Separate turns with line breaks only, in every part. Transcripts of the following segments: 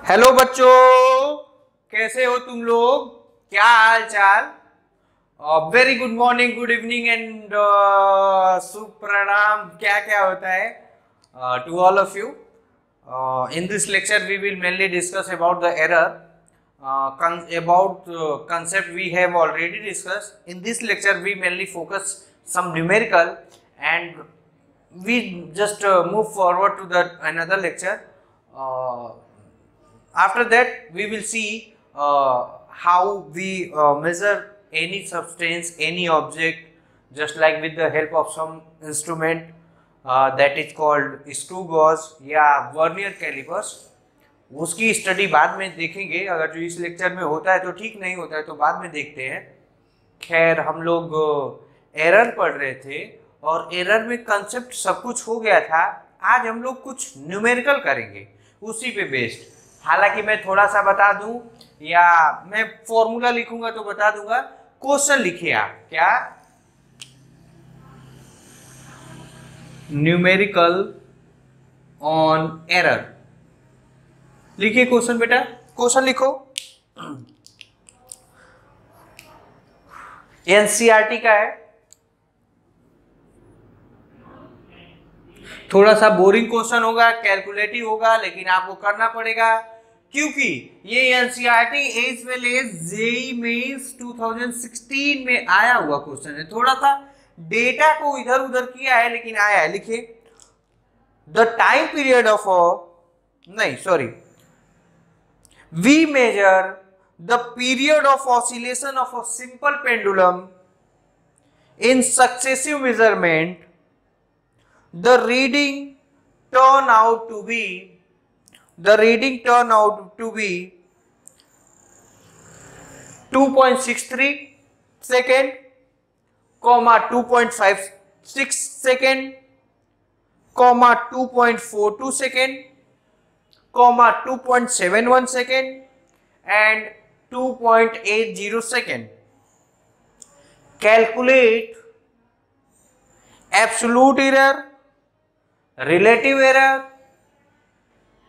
Hello बच्चों, कैसे हो तुम लोग? क्या हाल चाल? Very good morning, good evening and सुप्रणाम। क्या क्या होता है to all of you? In this lecture we will mainly discuss about the error, about concept we have already discussed. In this lecture we mainly focus some numerical, and we just move forward to the another lecture. uh, After that we will see how we measure any substance, any object, just like with the help of some instrument that is called screw gauge या vernier callipers. उसकी study बाद में देखेंगे। अगर जो इस lecture में होता है तो ठीक, नहीं होता है तो बाद में देखते हैं। खैर, हम लोग एरर पढ़ रहे थे और एरर में कंसेप्ट सब कुछ हो गया था। आज हम लोग कुछ न्यूमेरिकल करेंगे उसी पे बेस्ड। हालांकि मैं थोड़ा सा बता दूं, या मैं फॉर्मूला लिखूंगा तो बता दूंगा। क्वेश्चन लिखिए आप, क्या न्यूमेरिकल ऑन एरर लिखिए। क्वेश्चन बेटा, क्वेश्चन लिखो। एनसीईआरटी का है, थोड़ा सा बोरिंग क्वेश्चन होगा, कैलकुलेटिव होगा, लेकिन आपको करना पड़ेगा क्योंकि ये NCERT as well as JEE mains 2016 में आया हुआ क्वेश्चन है। थोड़ा सा डेटा को इधर उधर किया है लेकिन आया है। लिखिए, the time period of we measure the period of oscillation of a simple pendulum in successive measurement. The reading turn out to be 2.63 second, 2.56 second, 2.42 second, 2.71 second and 2.80 second. Calculate absolute error, relative error,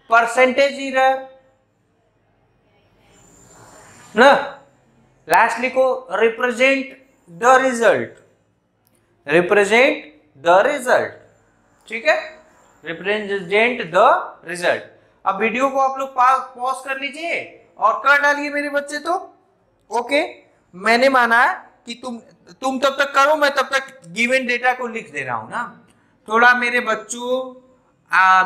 percentage error ना। Last लिखो, represent the result. ठीक है, represent the result. अब video को आप लोग pause कर लीजिए और कर डालिए मेरे बच्चे। तो ओके, मैंने माना कि तुम तब तक करो, मैं तब तक गिवन डेटा को लिख दे रहा हूं ना। थोड़ा मेरे बच्चों,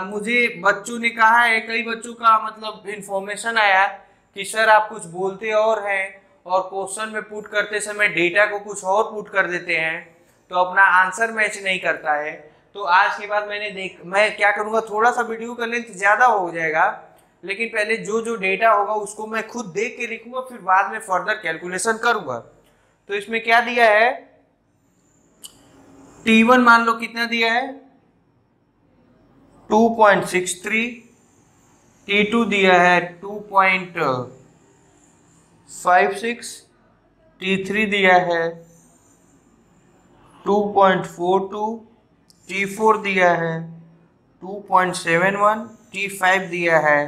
मुझे बच्चों ने कहा है, कई बच्चों का मतलब इंफॉर्मेशन आया कि सर आप कुछ बोलते और हैं और क्वेश्चन में पुट करते समय डेटा को कुछ और पुट कर देते हैं तो अपना आंसर मैच नहीं करता है। तो आज के बाद मैं क्या करूंगा, थोड़ा सा वीडियो का लेंथ ज्यादा हो जाएगा, लेकिन पहले जो जो डेटा होगा उसको मैं खुद देख के लिखूंगा, फिर बाद में फर्दर कैलकुलेशन करूंगा। तो इसमें क्या दिया है, T1 मान लो कितना दिया है 2.63, T2 दिया है 2.56, T3 दिया है 2.42, T4 दिया है 2.71, T5 दिया है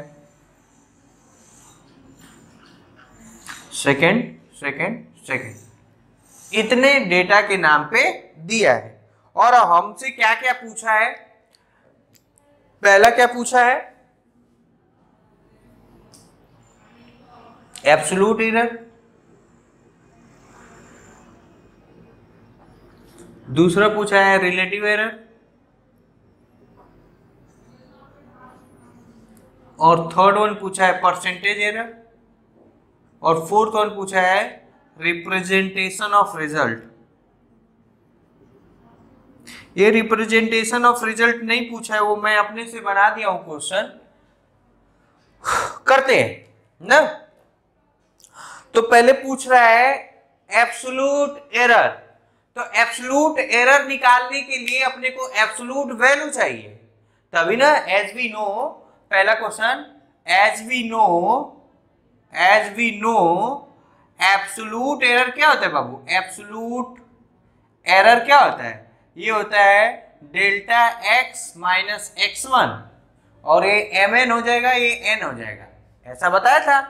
सेकेंड। इतने डेटा के नाम पे दिया है। और हमसे क्या क्या पूछा है? पहला क्या पूछा है, एब्सोल्यूट एरर। दूसरा पूछा है रिलेटिव एरर, और थर्ड वन पूछा है परसेंटेज एरर, और फोर्थ वन पूछा है रिप्रेजेंटेशन ऑफ रिजल्ट। ये रिप्रेजेंटेशन ऑफ रिजल्ट नहीं पूछा है, वो मैं अपने से बना दिया हूं क्वेश्चन। करते हैं ना। तो पहले पूछ रहा है एब्सोल्यूट एरर। तो एब्सोल्यूट एरर निकालने के लिए अपने को एब्सोल्यूट वैल्यू चाहिए, तभी ना। एज वी नो, पहला question, as we know absolute error क्या होता है बाबू? एब्सोल्यूट एरर क्या होता है? ये होता है डेल्टा x माइनस x1, और ये mn हो जाएगा, ये n हो जाएगा। ऐसा बताया था।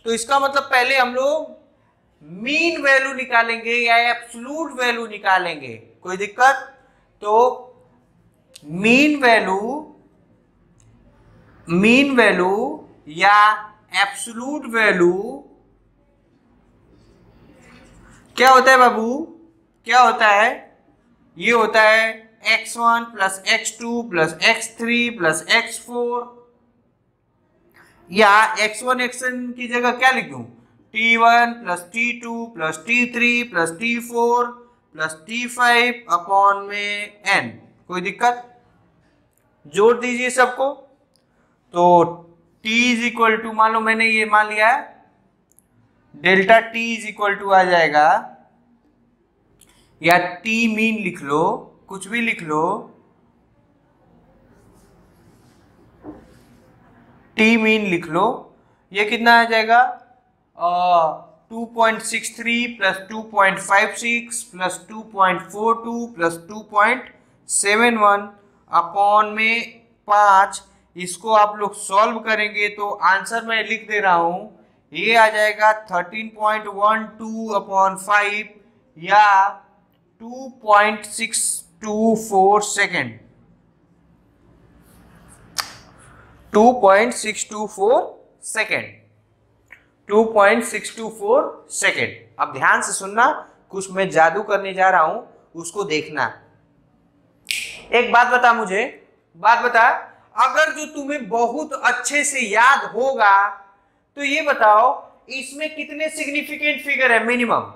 तो इसका मतलब पहले हम लोग मीन वैल्यू निकालेंगे या एब्सोल्यूट वैल्यू निकालेंगे, कोई दिक्कत? तो मीन वैल्यू या एब्सोल्यूट वैल्यू क्या होता है बाबू? क्या होता है? ये होता है x1 plus x2 plus x3 plus x4, या x1 x1 की जगह क्या लिख दूं? t1 plus t2 plus t3 plus t4 plus t5 upon में n। कोई दिक्कत? जोड़ दीजिए सबको। तो t इज इक्वल टू, मान लो मैंने ये मान लिया है, delta t is equal to आ जाएगा, या t मीन लिख लो, कुछ भी लिख लो, t मीन लिख लो। ये कितना आ जाएगा? 2.63 प्लस 2.56 प्लस 2.42 प्लस 2.71 अपॉन में 5। इसको आप लोग सॉल्व करेंगे तो आंसर मैं लिख दे रहा हूं, ये आ जाएगा 13.12 अपॉन 5 या 2.624 सेकेंड। 2.624 second, 2.624 second. अब ध्यान से सुनना, कुछ मैं जादू करने जा रहा हूं, उसको देखना। एक बात बता मुझे, बात बता, अगर जो तुम्हें बहुत अच्छे से याद होगा तो ये बताओ इसमें कितने सिग्निफिकेंट फिगर है? मिनिमम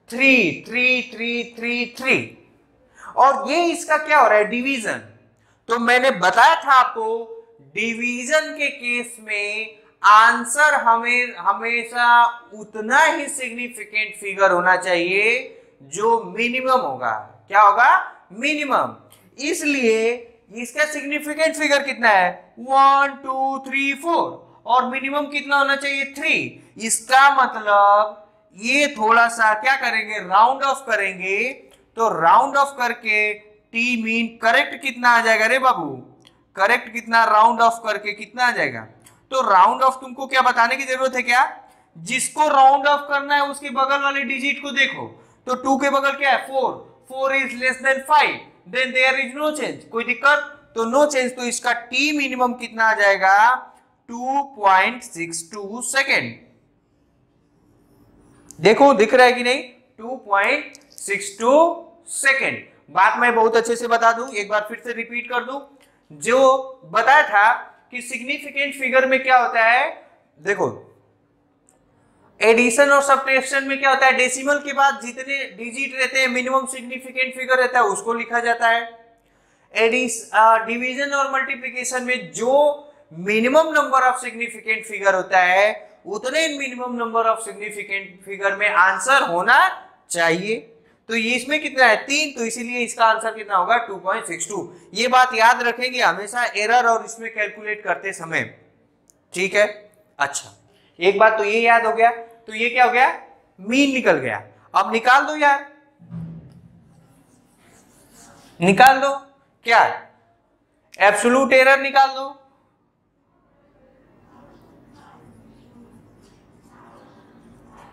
3 3 3 3 3, और ये इसका क्या हो रहा है? डिवीजन। तो मैंने बताया था आपको, डिवीजन के केस में आंसर हमेशा उतना ही सिग्निफिकेंट फिगर होना चाहिए जो मिनिमम होगा। क्या होगा? मिनिमम। इसलिए इसका सिग्निफिकेंट फिगर कितना है? 1 2 3 4, और मिनिमम कितना होना चाहिए? 3। इसका मतलब ये थोड़ा सा क्या करेंगे? राउंड ऑफ करेंगे। तो राउंड ऑफ करके टी मीन करेक्ट कितना आ जाएगा रे बाबू? करेक्ट कितना राउंड ऑफ करके कितना आ जाएगा? तो राउंड ऑफ तुमको क्या बताने की जरूरत है क्या? जिसको राउंड ऑफ करना है उसके बगल वाले डिजिट को देखो। तो 2 के बगल क्या है? 4। 4 is less than 5, then there is no change. कोई दिक्कत? तो नो चेंज। तो इसका टी मिनिमम कितना आ जाएगा? 2.62 सेकेंड। देखो दिख रहा है कि नहीं? 2.62 सेकेंड। बात मैं बहुत अच्छे से बता दूं, एक बार फिर से रिपीट कर दूं। जो बताया था कि सिग्निफिकेंट फिगर में क्या होता है, देखो एडिशन और सब्ट्रैक्शन में क्या होता है? डेसिमल के बाद जितने डिजिट रहते हैं मिनिमम सिग्निफिकेंट फिगर रहता है उसको लिखा जाता है। डिवीजन और मल्टीप्लिकेशन में जो minimum number of significant figure होता है उतने minimum number of significant figure में आंसर होना चाहिए। तो ये इसमें कितना है? 3, तो इसीलिए इसका आंसर कितना होगा? 2.62। ये बात याद रखेंगे हमेशा एरर और इसमें कैलकुलेट करते समय, ठीक है? अच्छा, एक बात तो ये याद हो गया। तो ये क्या हो गया? मीन निकल गया। अब निकाल दो यार, निकाल दो। क्या? एब्सोल्यूट एरर निकाल दो।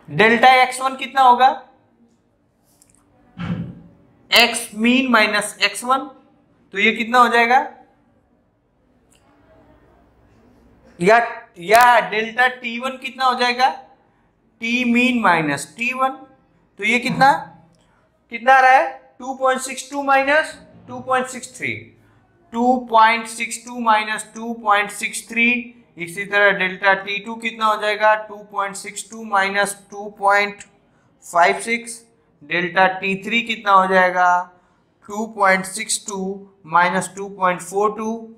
डेल्टा x1 कितना होगा? x मीन माइनस x1, तो ये कितना हो जाएगा? या डेल्टा t1 कितना हो जाएगा? t मीन माइनस t1, तो ये कितना कितना आ रहा है? 2.62 माइनस 2.63, 2.62 माइनस 2.63। इसी तरह डेल्टा t2 कितना हो जाएगा? 2.62 माइनस 2.56। डेल्टा t3 कितना हो जाएगा? 2.62 माइनस 2.42।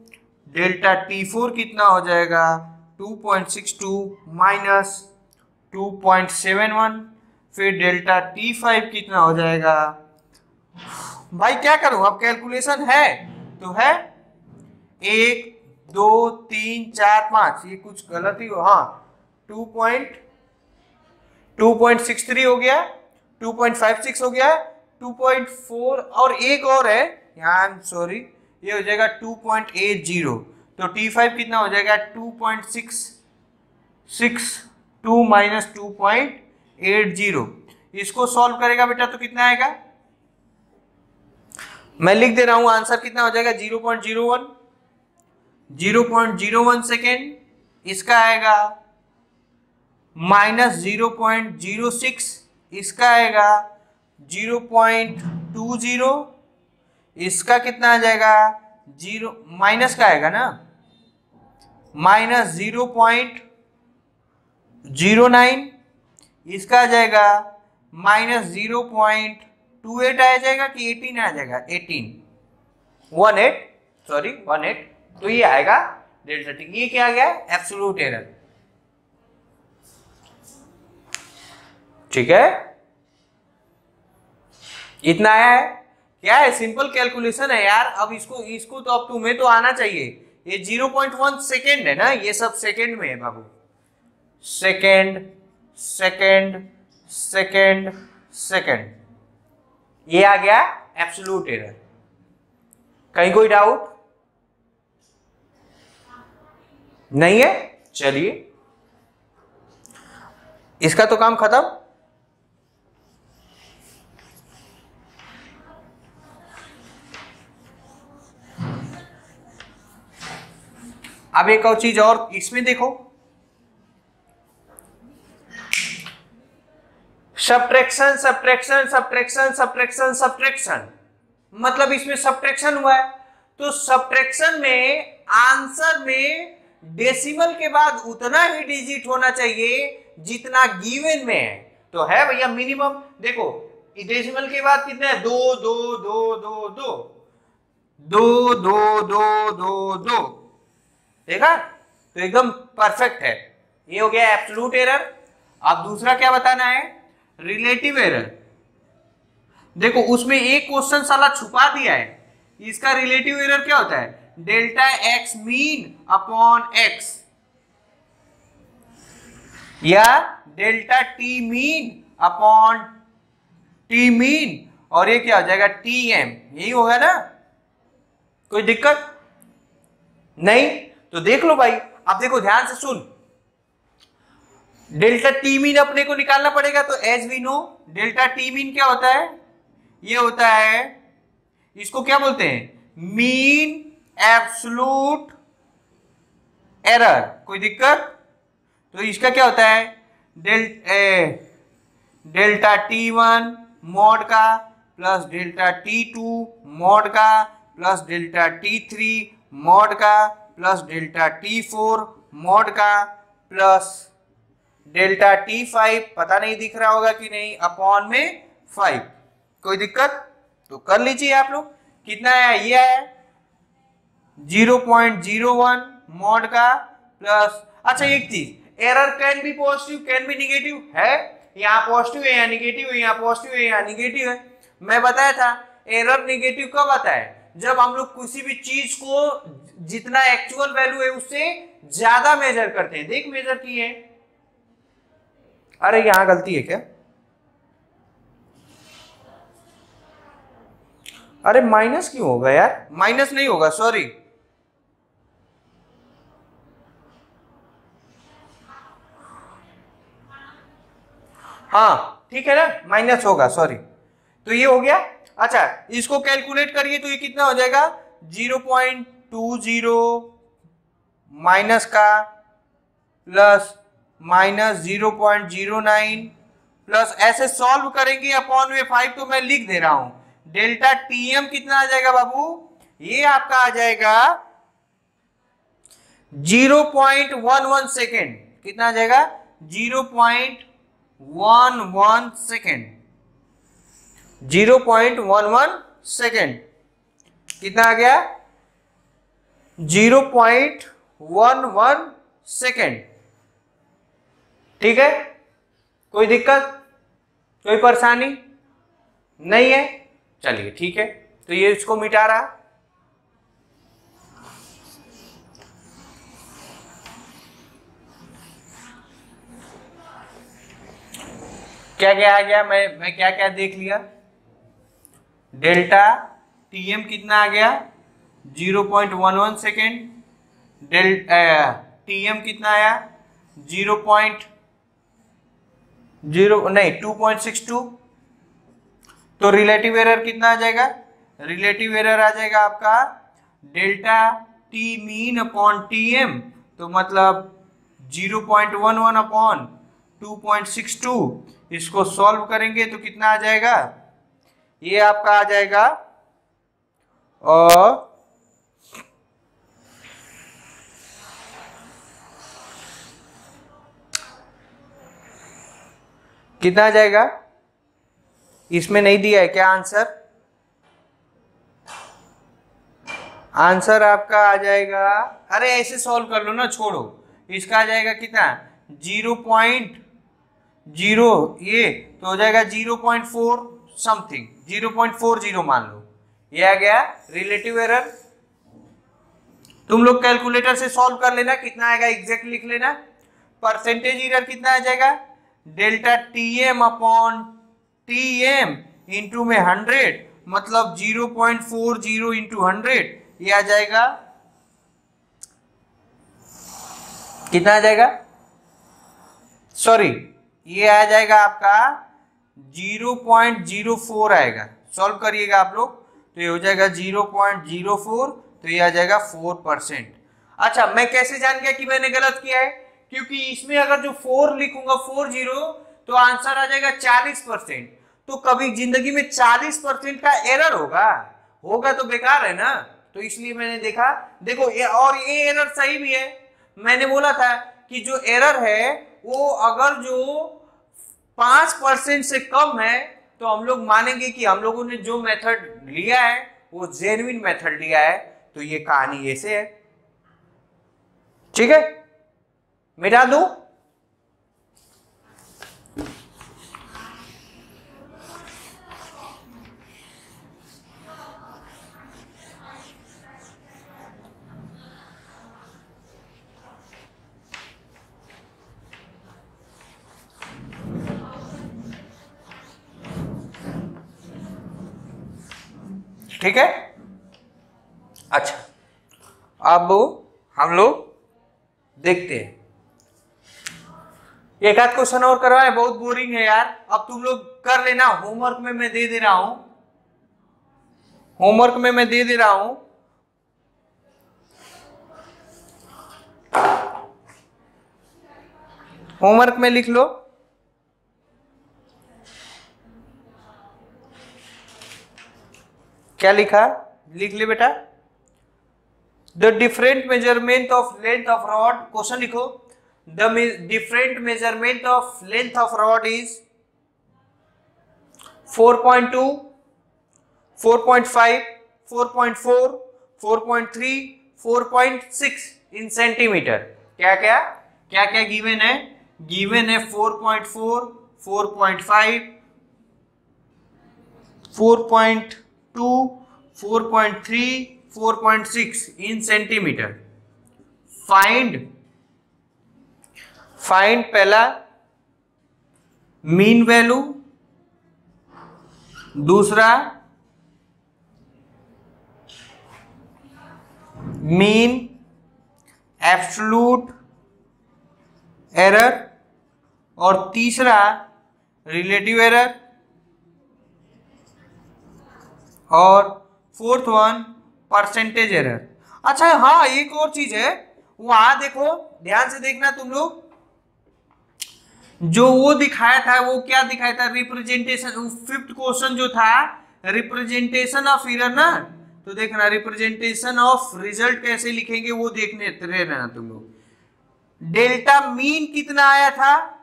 डेल्टा t4 कितना हो जाएगा? 2.62 माइनस 2.71। फिर डेल्टा t5 कितना हो जाएगा? भाई क्या करूं, अब कैलकुलेशन है तो है 1 2 3 4 5, ये कुछ गलत ही हो। हाँ, 2.63 हो गया, 2.56 हो गया, 2.4 और एक और है यहाँ, सॉरी, ये हो जाएगा 2.80। तो T5 कितना हो जाएगा? 2.6 62 माइनस 2.80, इसको सॉल्व करेगा बेटा तो कितना आएगा, मैं लिख दे रहा हूं आंसर कितना हो जाएगा 0.01, 0.01 सेकेंड, इसका आएगा माइनस 0.06, इसका आएगा 0.20, इसका कितना आ जाएगा 0 माइनस का आएगा ना, माइनस 0.09, इसका आ जाएगा माइनस 0.28 आ जाएगा कि 18 आ जाएगा 18 तो ये आएगा डेल्टा टी। ये क्या आ गया एब्सोल्यूट एरर, ठीक है, इतना आया है, क्या है सिंपल कैलकुलेशन है यार। अब इसको तो अब तुम्हें तो आना चाहिए, ये 0.1 सेकेंड है ना, ये सब सेकेंड में है बाबू, सेकेंड सेकेंड सेकेंड सेकेंड, ये आ गया एब्सोल्यूट एरर। कहीं कोई डाउट नहीं है, चलिए इसका तो काम खत्म। अब एक और चीज और इसमें देखो, subtraction subtraction subtraction subtraction subtraction, मतलब इसमें सब्ट्रैक्शन हुआ है, तो सब्ट्रैक्शन में आंसर में डेसिमल के बाद उतना ही डिजिट होना चाहिए जितना गिवन में है। तो है भैया मिनिमम, देखो डेसिमल के बाद कितने हैं, 2 2 2 2 2 2 2 2 2 2, देखा, तो एकदम परफेक्ट है। ये हो गया एब्सोल्यूट एरर। अब दूसरा क्या बताना है, रिलेटिव एरर। देखो उसमें एक क्वेश्चन साला छुपा दिया है, इसका रिलेटिव एरर क्या होता है, delta x mean upon x या delta T mean upon t mean, और ये क्या हो जाएगा टी एम, यही होगा ना, कोई दिक्कत नहीं। तो देख लो भाई, अब देखो ध्यान से सुन, डेल्टा टी मीन अपने को निकालना पड़ेगा, तो as we know delta T mean क्या होता है, ये होता है, इसको क्या बोलते हैं, मीन एब्सोल्यूट एरर, कोई दिक्कत। तो इसका क्या होता है, डेल्टा टी वन मॉड का plus delta t two mod का plus delta t three mod का plus delta t four mod का प्लस डेल्टा टी फाइव, पता नहीं दिख रहा होगा कि नहीं, अपॉन में 5, कोई दिक्कत। तो कर लीजिए आप लोग, कितना आया, ये आया 0.01 मॉड का प्लस, अच्छा एक चीज, error can be positive can be negative है, यहाँ पॉजिटिव है यहाँ निगेटिव है, यहाँ पॉजिटिव है यहाँ निगेटिव है। मैं बताया था एरर निगेटिव कब आता है, जब हम लोग किसी भी चीज को जितना एक्चुअल वैल्यू है उससे ज्यादा मेजर करते हैं। देख मेजर किए, अरे यहां गलती है क्या, अरे माइनस क्यों होगा यार, माइनस नहीं होगा, सॉरी, हाँ ठीक है ना, माइनस होगा, सॉरी। तो ये हो गया। अच्छा इसको कैलकुलेट करिए तो ये कितना हो जाएगा, 0.20 माइनस का प्लस माइनस 0.09 प्लस, ऐसे सॉल्व करेंगे अपॉन में 5, तो मैं लिख दे रहा हूं डेल्टा टीएम कितना आ जाएगा बाबू, ये आपका आ जाएगा 0.11 सेकेंड, कितना आ जाएगा 0.11 सेकेंड, 0.11 सेकेंड, कितना आ गया 0.11 सेकेंड, ठीक है, कोई दिक्कत कोई परेशानी नहीं है, चलिए ठीक है। तो ये इसको मिटा रहा, क्या क्या आ गया, मैं क्या क्या देख लिया, डेल्टा टीएम कितना आ गया 0.11 सेकेंड, टीएम कितना आया 2.62, तो रिलेटिव एरर कितना आ जाएगा? रिलेटिव एरर आ जाएगा आपका delta T mean upon T M, तो मतलब 0.11 अपॉन 2.62। इसको सॉल्व करेंगे तो कितना आ जाएगा? ये आपका आ जाएगा और कितना आ जाएगा? इसमें नहीं दिया है क्या आंसर? आंसर आपका आ जाएगा, अरे ऐसे सॉल्व कर लो ना, छोड़ो, इसका आ जाएगा कितना? 0.0, ये तो हो जाएगा 0.4 समथिंग, 0.40 मान लो, ये आ गया रिलेटिव एरर। तुम लोग कैलकुलेटर से सॉल्व कर लेना, कितना आएगा एग्जैक्ट लिख लेना। परसेंटेज एरर कितना आ जाएगा? Delta T M upon T M into में 100, मतलब 0.40 इंटू 100, ये आ जाएगा कितना आ जाएगा? सॉरी, ये आ जाएगा आपका 0.04 आएगा। सॉल्व करिएगा आप लोग तो ये हो जाएगा 0.04, तो ये आ जाएगा 4%। अच्छा, मैं कैसे जान गया कि मैंने गलत किया है? क्योंकि इसमें अगर जो 4 लिखूंगा 40, तो आंसर आ जाएगा 40%। तो कभी जिंदगी में 40% का एरर होगा तो बेकार है ना, तो इसलिए मैंने देखा, देखो और ये एरर सही भी है। मैंने बोला था कि जो एरर है वो अगर जो 5% से कम है तो हम लोग मानेंगे कि हम लोगों ने जो मेथड लिया है वो जेन्युइन मेथड लिया है। तो ये कहानी ऐसे है, ठीक है, मिटा दूं? ठीक है। अच्छा, अब हम लोग देखते हैं, एक आध क्वेश्चन और करवाए, बहुत बोरिंग है यार। अब तुम लोग कर लेना, होमवर्क में मैं दे रहा हूं, होमवर्क में मैं दे रहा हूं। होमवर्क में लिख लो, क्या लिखा? लिख ले बेटा। The different measurement of length of rod, question लिखो। The different measurement of length of rod is 4.2, 4.5, 4.4, 4.3, 4.6 in centimetre. क्या क्या क्या क्या गिवन है? गिवन है 4.4, 4.5, 4.2, 4.3, 4.6 इन सेंटीमीटर। फाइंड पहला मीन वैल्यू, दूसरा मीन एब्सोल्यूट एरर, और तीसरा रिलेटिव एरर, और फोर्थ वन परसेंटेज एरर। अच्छा हाँ, एक और चीज है, वहां देखो, ध्यान से देखना तुम लोग, जो वो दिखाया था, वो क्या दिखाया था? रिप्रेजेंटेशन। फिफ्थ क्वेश्चन जो था रिप्रेजेंटेशन ऑफ एरर ना, तो देखना रिप्रेजेंटेशन ऑफ रिजल्ट कैसे लिखेंगे वो देखने रहना तुम लोग। डेल्टा मीन कितना आया था?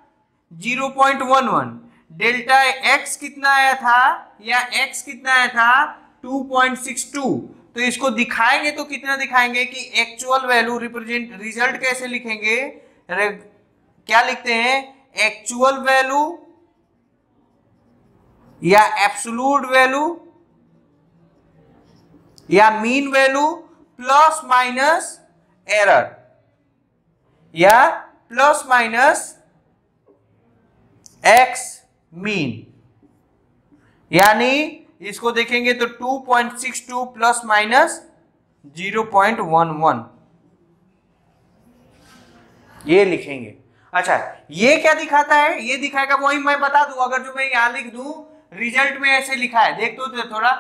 0.11। डेल्टा एक्स कितना आया था, या एक्स कितना आया था? 2.62। तो इसको दिखाएंगे तो कितना दिखाएंगे कि एक्चुअल वैल्यू, रिप्रेजेंट रिजल्ट कैसे लिखेंगे? क्या लिखते हैं? एक्चुअल वैल्यू या एब्सोल्यूट वैल्यू या mean value plus minus error, या प्लस माइनस एक्स मीन। यानी इसको देखेंगे तो 2.62 प्लस माइनस 0.11 ये लिखेंगे। अच्छा, ये क्या दिखाता है? ये दिखाएगा, वही मैं बता दूं, अगर जो मैं यहां लिख दूं रिजल्ट में ऐसे लिखा है, देख तो थोड़ा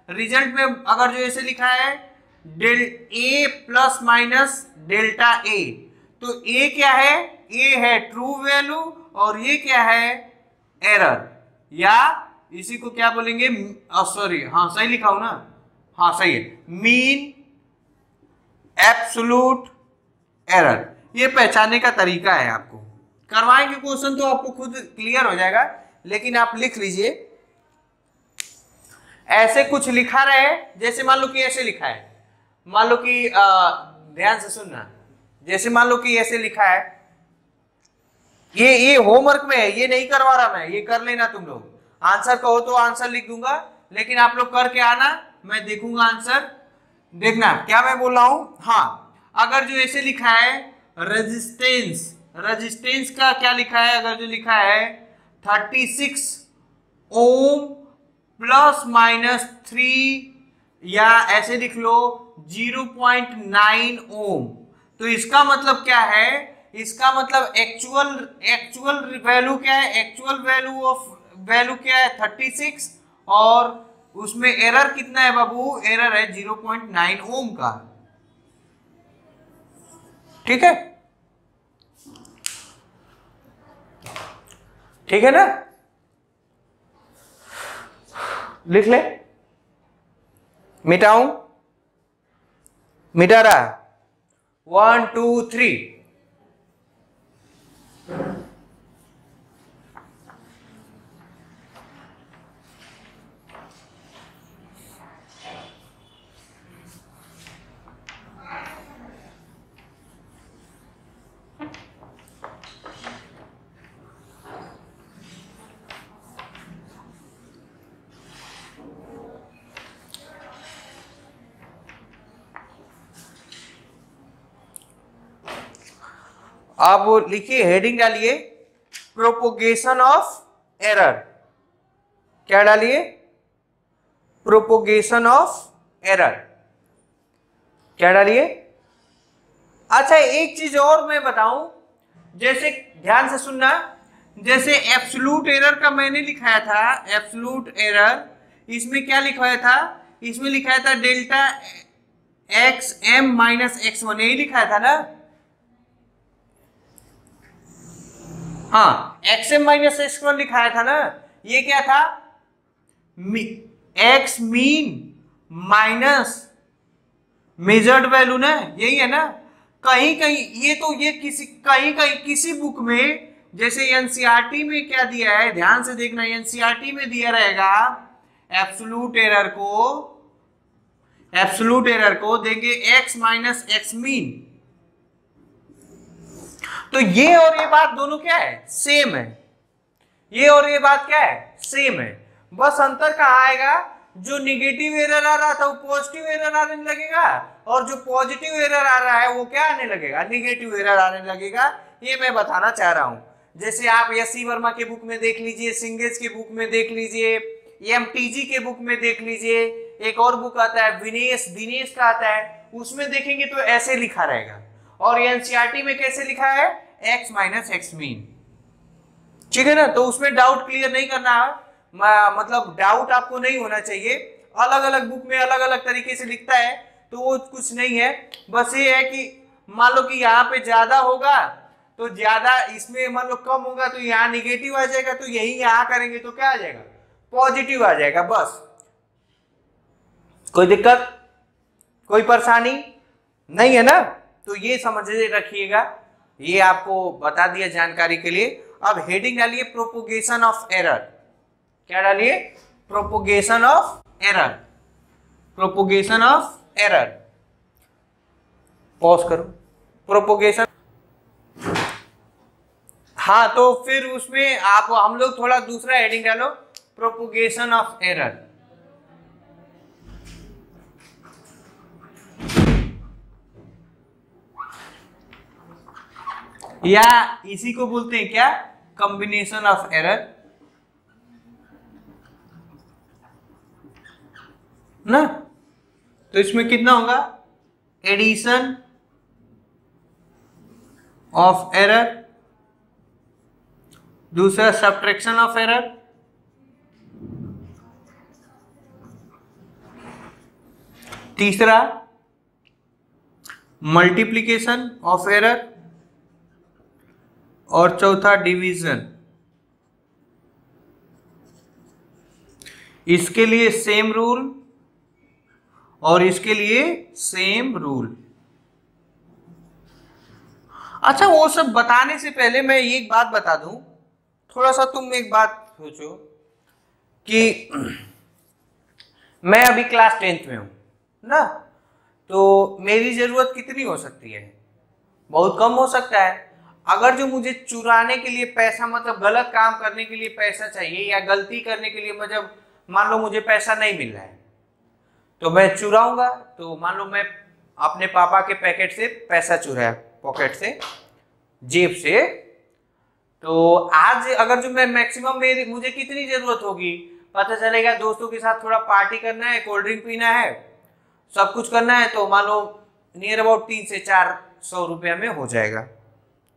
रिजल्ट में अगर जो ऐसे लिखा है del A plus minus delta ए, तो ए क्या है? ए है ट्रू वैल्यू और ये क्या है? एरर, या इसी को क्या बोलेंगे? सॉरी, हाँ सही लिखा हूं ना, हाँ सही है, मीन एब्सोल्यूट एरर। ये पहचानने का तरीका है, आपको करवाएंगे क्वेश्चन तो आपको खुद क्लियर हो जाएगा, लेकिन आप लिख लीजिए। ऐसे कुछ लिखा रहे, जैसे मान लो कि ऐसे लिखा है, मान लो कि ध्यान से सुनना, जैसे मान लो कि ऐसे लिखा है, ये होमवर्क में है, ये नहीं करवा रहा मैं, ये कर लेना तुम लोग। आंसर कहो तो आंसर लिख दूंगा, लेकिन आप लोग करके आना, मैं देखूंगा आंसर। देखना क्या मैं बोल रहा हूं। हाँ, अगर जो ऐसे लिखा है रेजिस्टेंस, रेजिस्टेंस का क्या लिखा है? अगर जो लिखा है 36 ओम प्लस माइनस 3, या ऐसे लिख लो 0.9 ओम, तो इसका मतलब क्या है? इसका मतलब एक्चुअल वैल्यू क्या है? एक्चुअल वैल्यू क्या है? 36, और उसमें एरर कितना है बाबू? एरर है 0.9 ओम का। ठीक है, ठीक है ना? लिख ले, मिटाऊं? मिटा रहा, 1 2 3। आप वो लिखिए, हेडिंग डालिए प्रोपोगेशन ऑफ एरर। क्या डालिए? Propagation of error. क्या डालिए? अच्छा, एक चीज और मैं बताऊं, जैसे ध्यान से सुनना, जैसे एब्सोल्यूट एरर का मैंने लिखाया था, एब्सोल्यूट एरर, इसमें क्या लिखाया था? इसमें लिखाया था delta x M minus x1, यही लिखाया था ना? हाँ, xm माइनस x1 लिखाया था ना? ये क्या था? X mean minus measured value ना, यही है ना? कहीं कहीं ये किसी बुक में, जैसे एनसीईआरटी में क्या दिया है, ध्यान से देखना, एनसीईआरटी में दिया रहेगा एब्सोल्यूट एरर को देंगे x माइनस एक्स मीन। तो ये और ये बात दोनों क्या है? सेम है। ये और ये बात क्या है? सेम है। बस अंतर कहाँ आएगा? जो निगेटिव एरर आ रहा था वो पॉजिटिव एरर आने लगेगा, और जो पॉजिटिव एरर आ रहा है वो क्या आने लगेगा? निगेटिव एरर आने लगेगा। ये मैं बताना चाह रहा हूं। जैसे आप एस.सी. वर्मा के बुक में देख लीजिए, सिंगेज के बुक में देख लीजिए, एमटीजी के बुक में देख लीजिए, एक और बुक आता है दिनेश का आता है, उसमें देखेंगे तो ऐसे लिखा रहेगा। और एनसीईआरटी में कैसे लिखा है? x minus x mean. ठीक है ना? तो उसमें डाउट क्लियर नहीं करना है, मतलब डाउट आपको नहीं होना चाहिए। अलग अलग बुक में अलग अलग तरीके से लिखता है, तो वो कुछ नहीं है। बस ये है कि मान लो कि यहाँ पे ज्यादा होगा तो ज्यादा, इसमें मान लो कम होगा तो यहाँ निगेटिव आ जाएगा, तो यही यहाँ करेंगे तो क्या आ जाएगा? पॉजिटिव आ जाएगा। बस, कोई दिक्कत, कोई परेशानी नहीं है ना? तो ये समझ रखिएगा, ये आपको बता दिया जानकारी के लिए। अब हेडिंग डालिए प्रोपोगेशन ऑफ एरर। क्या डालिए? Propagation of error. Propagation of error. Pause करो। प्रोपोगेशन, हाँ, तो फिर उसमें आप हम लोग थोड़ा दूसरा हेडिंग डालो, प्रोपोगेशन ऑफ एरर। या इसी को बोलते हैं क्या? कॉम्बिनेशन ऑफ एरर ना? तो इसमें कितना होगा? एडिशन ऑफ एरर दूसरा सब्ट्रैक्शन ऑफ एरर, तीसरा मल्टीप्लिकेशन ऑफ एरर, और चौथा डिवीजन। इसके लिए सेम रूल और इसके लिए सेम रूल। अच्छा, वो सब बताने से पहले मैं एक बात बता दूं, थोड़ा सा तुम एक बात सोचो कि मैं अभी क्लास 10th में हूं ना, तो मेरी जरूरत कितनी हो सकती है? बहुत कम हो सकता है। अगर जो मुझे चुराने के लिए पैसा, मतलब गलत काम करने के लिए पैसा चाहिए, या गलती करने के लिए, मतलब मान लो मुझे पैसा नहीं मिल रहा है तो मैं चुराऊंगा। तो मान लो मैं अपने पापा के पैकेट से पैसा चुराया, पॉकेट से, जेब से, तो आज अगर जो मैं मैक्सिमम मुझे कितनी जरूरत होगी, पता चलेगा दोस्तों के साथ थोड़ा पार्टी करना है, कोल्ड ड्रिंक पीना है, सब कुछ करना है, तो मान लो नियर अबाउट 300 से 400 रुपया में हो जाएगा।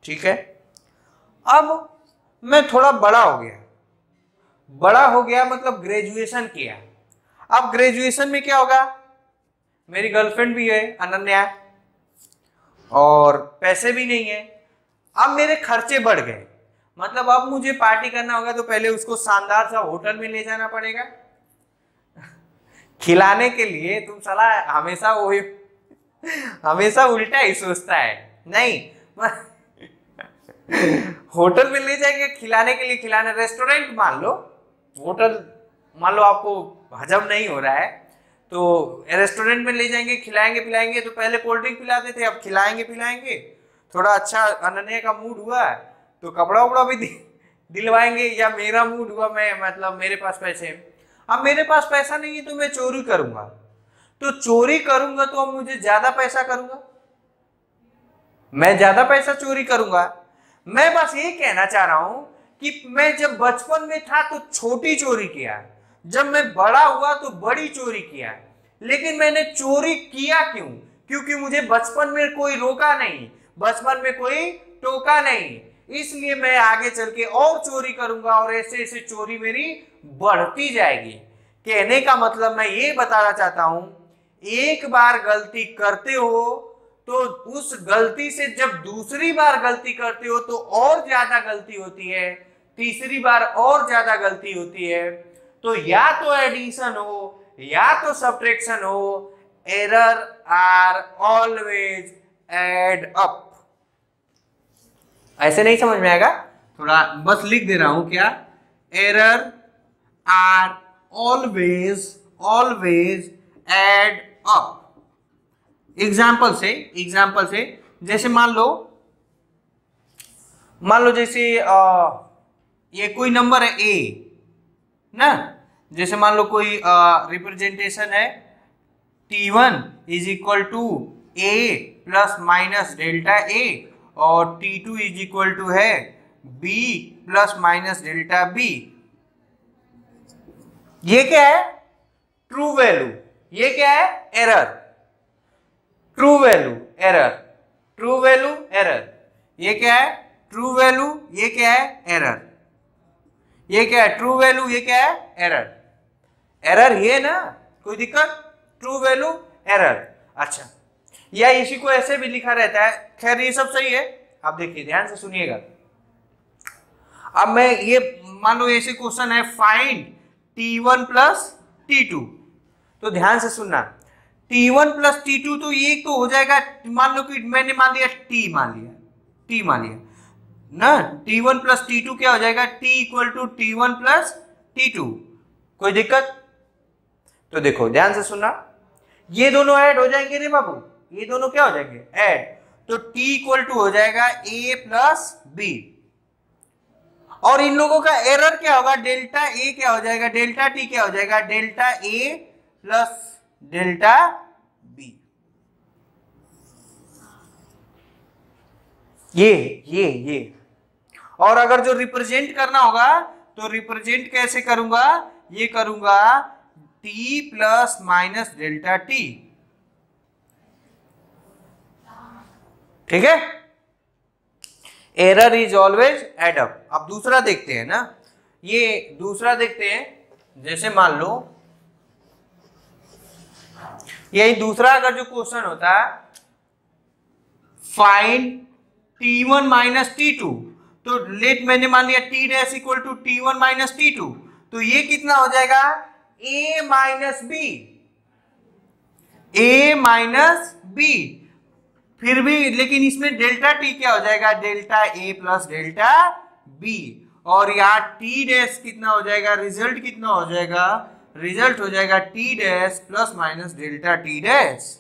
ठीक है, अब मैं थोड़ा बड़ा हो गया, मतलब ग्रेजुएशन किया। अब ग्रेजुएशन में क्या होगा, मेरी गर्लफ्रेंड भी है अनन्या, और पैसे भी नहीं है। अब मेरे खर्चे बढ़ गए, मतलब अब मुझे पार्टी करना होगा तो पहले उसको शानदार सा होटल में ले जाना पड़ेगा खिलाने के लिए। तुम साला हमेशा उल्टा ही सोचता है। नहीं होटल में ले जाएंगे खिलाने के लिए, खिलाने, रेस्टोरेंट मान लो, होटल मान लो आपको हजम नहीं हो रहा है तो रेस्टोरेंट में ले जाएंगे, खिलाएंगे पिलाएंगे। तो पहले कोल्ड ड्रिंक पिलाते थे, अब खिलाएंगे पिलाएंगे। थोड़ा अच्छा अनन्या का मूड हुआ तो कपड़ा उपड़ा भी दिलवाएंगे, या मेरा मूड हुआ, मैं मतलब मेरे पास पैसे, अब मेरे पास पैसा नहीं है तो मैं चोरी करूंगा। तो चोरी करूंगा तो अब मुझे ज्यादा पैसा करूंगा, मैं ज्यादा पैसा चोरी करूंगा। मैं बस ये कहना चाह रहा हूं कि मैं जब बचपन में था तो छोटी चोरी किया, जब मैं बड़ा हुआ तो बड़ी चोरी किया। लेकिन मैंने चोरी किया क्यों? क्योंकि मुझे बचपन में कोई रोका नहीं, बचपन में कोई टोका नहीं, इसलिए मैं आगे चल के और चोरी करूंगा, और ऐसे ऐसे चोरी मेरी बढ़ती जाएगी। कहने का मतलब मैं ये बताना चाहता हूं, एक बार गलती करते हो तो उस गलती से जब दूसरी बार गलती करते हो तो और ज्यादा गलती होती है, तीसरी बार और ज्यादा गलती होती है। तो या तो एडिशन हो या तो सब्ट्रैक्शन हो, error are always add up. ऐसे नहीं समझ में आएगा, थोड़ा बस लिख दे रहा हूं क्या, error are always add up. Example से जैसे मान लो जैसे ये कोई नंबर है ए ना, जैसे मान लो कोई रिप्रेजेंटेशन है T1 is equal to A plus minus delta A, और T2 इज इक्वल टू है B plus minus delta B. ये क्या है? True value. ये क्या है? Error. True value error, true value error. ये क्या है? True value. ये क्या है? एरर। ये क्या है? True value. ये क्या है? एरर। एरर ये ना, कोई दिक्कत? True value error. अच्छा, या इसी को ऐसे भी लिखा रहता है, खैर ये सब सही है। आप देखिए ध्यान से सुनिएगा। अब मैं ये मान लो ऐसे क्वेश्चन है, फाइंड T1 प्लस T2, तो ध्यान से सुनना, T1 प्लस T2 तो ये तो हो जाएगा, मान लो कि मैंने मान लिया T मान लिया ना, T1 प्लस T2 क्या हो जाएगा? T equal to T1 plus T2। कोई दिक्कत? तो देखो ध्यान से सुनना, ये दोनों ऐड हो जाएंगे रे बाबू, ये दोनों क्या हो जाएंगे? ऐड। तो T इक्वल टू हो जाएगा A प्लस B, और इन लोगों का एरर क्या होगा? डेल्टा ए क्या हो जाएगा? डेल्टा टी क्या हो जाएगा? Delta A plus delta B. ये और अगर जो रिप्रेजेंट करना होगा तो रिप्रेजेंट कैसे करूंगा? ये करूंगा T plus minus delta T. ठीक है, error is always add up. अब दूसरा देखते हैं ना, ये दूसरा देखते हैं। जैसे मान लो यही दूसरा अगर जो क्वेश्चन होता है, फाइंड T1 माइनस T2, तो लेट मैंने मान लिया T dash equal to T1 minus T2, तो ये कितना हो जाएगा A minus B, A minus B. फिर भी लेकिन इसमें डेल्टा टी क्या हो जाएगा, delta A plus delta B. और यहाँ टी डैश कितना हो जाएगा, रिजल्ट कितना हो जाएगा, रिजल्ट हो जाएगा T dash plus minus delta T dash.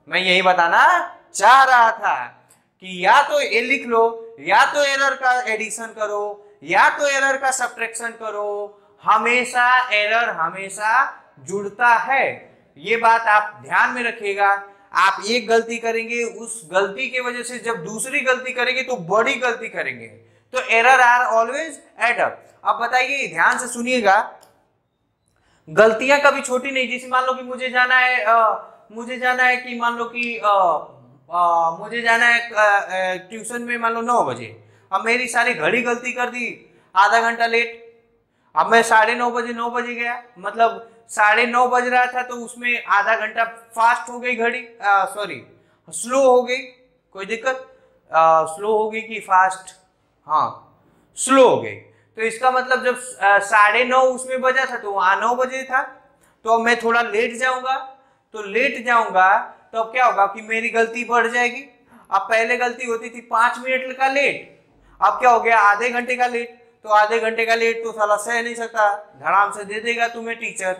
मैं यही बताना चाह रहा था कि या तो ए लिख लो, या तो एरर का एडिशन करो, या तो एरर का सब्ट्रैक्शन करो, हमेशा एरर हमेशा जुड़ता है। ये बात आप ध्यान में रखिएगा। आप एक गलती करेंगे, उस गलती की वजह से जब दूसरी गलती करेंगे तो बड़ी गलती करेंगे, तो error are always add up. अब बताइए, ध्यान से सुनिएगा, गलतियां कभी छोटी नहीं। जैसे मान लो कि मुझे जाना है कि मान लो कि मुझे जाना है ट्यूशन में मान लो 9 बजे। अब मेरी सारी घड़ी गलती कर दी, आधा घंटा लेट। अब मैं 9:30 बजे 9 बजे गया, मतलब 9:30 बज रहा था, तो उसमें आधा घंटा फास्ट हो गई घड़ी, सॉरी स्लो हो गई। कोई दिक्कत, स्लो हो गई कि फास्ट, हाँ स्लो हो गई। तो इसका मतलब जब 9:30 उसमें बजा था तो वहां 9 बजे था, तो अब मैं थोड़ा लेट जाऊंगा, तो लेट जाऊंगा तो अब क्या होगा कि मेरी गलती बढ़ जाएगी। अब पहले गलती होती थी 5 मिनट का लेट, अब क्या हो गया आधे घंटे का लेट। तो आधे घंटे का लेट तो साला सह नहीं सकता, धड़ाम से दे देगा तुम्हें टीचर।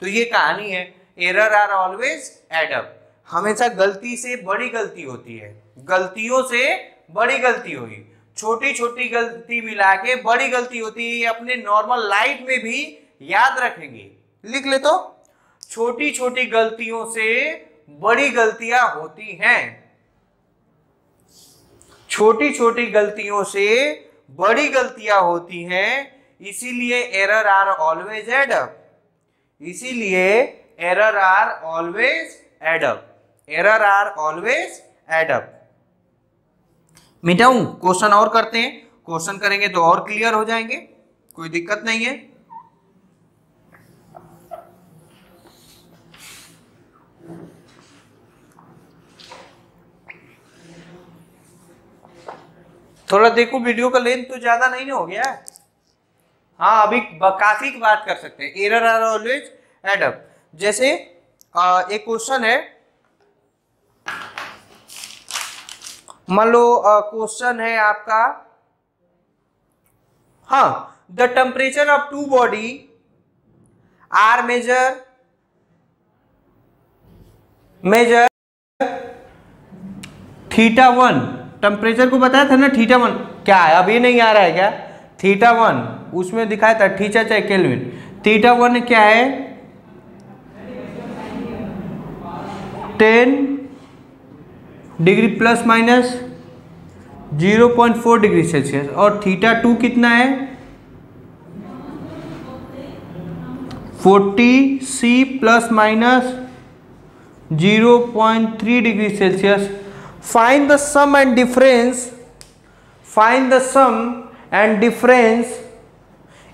तो ये कहानी है, error are always add up. हमेशा गलती से बड़ी गलती होती है, गलतियों से बड़ी गलती होगी, छोटी छोटी गलती मिला के बड़ी गलती होती है। ये अपने नॉर्मल लाइफ में भी याद रखेंगे, लिख ले। तो छोटी छोटी गलतियों से बड़ी गलतियां होती हैं, छोटी छोटी गलतियों से बड़ी गलतियां होती हैं, इसीलिए error are always add up, इसीलिए error are always add up, error are always add up. मिटाऊं, क्वेश्चन और करते हैं, क्वेश्चन करेंगे तो और क्लियर हो जाएंगे, कोई दिक्कत नहीं है। थोड़ा देखो वीडियो का लेंथ तो ज्यादा नहीं हो गया। हाँ अभी काफी बात कर सकते हैं। Error are always add up. जैसे एक क्वेश्चन है, मान लो क्वेश्चन है आपका, हाँ the temperature of 2 body are measure θ1। Temperature को बताया था ना θ1 क्या है, अब ये नहीं आ रहा है क्या, θ1 उसमें दिखाया था थीटा चाहे केल्विन। θ1 क्या है 10 degree plus minus 0.4 degree Celsius, और θ2 कितना है 40 C plus minus 0.3 degree Celsius. Find the sum and difference, find the sum and difference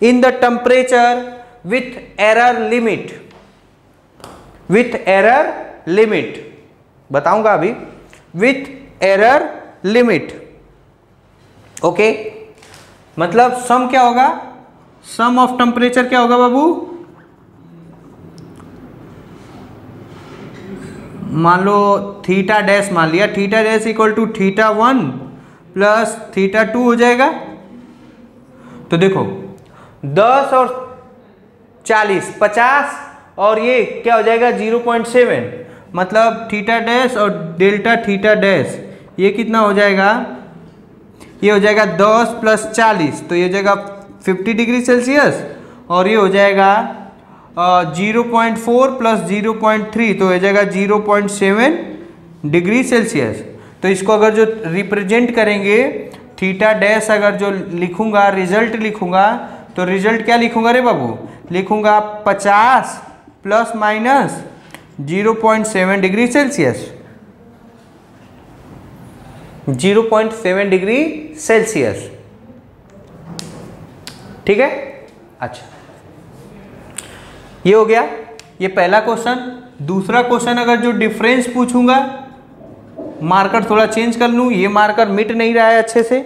in the temperature with error limit, with error limit बताऊंगा अभी, with error limit। Okay, मतलब सम क्या होगा, सम of temperature क्या होगा बाबू, मान लो थीटा डैश मान लिया, थीटा डैश इक्वल टू θ1 प्लस θ2 हो जाएगा। तो देखो 10 और 40 50, और ये क्या हो जाएगा 0.7, मतलब थीटा डैश और डेल्टा थीटा डैश ये कितना हो जाएगा, ये हो जाएगा 10 प्लस 40, तो ये हो जाएगा 50 डिग्री सेल्सियस, और ये हो जाएगा 0.4 प्लस 0.3, तो हो जाएगा 0.7 डिग्री सेल्सियस। तो इसको अगर जो रिप्रेजेंट करेंगे, थीटा डैश अगर जो लिखूंगा, रिजल्ट लिखूंगा, तो रिजल्ट क्या लिखूंगा रे बाबू, लिखूंगा 50 plus minus 0.7 degree Celsius. 0.7 degree Celsius. ठीक है, अच्छा ये हो गया, ये पहला क्वेश्चन। दूसरा क्वेश्चन, अगर जो डिफरेंस पूछूंगा, मार्कर थोड़ा चेंज कर लूं, ये मार्कर मिट नहीं रहा है अच्छे से।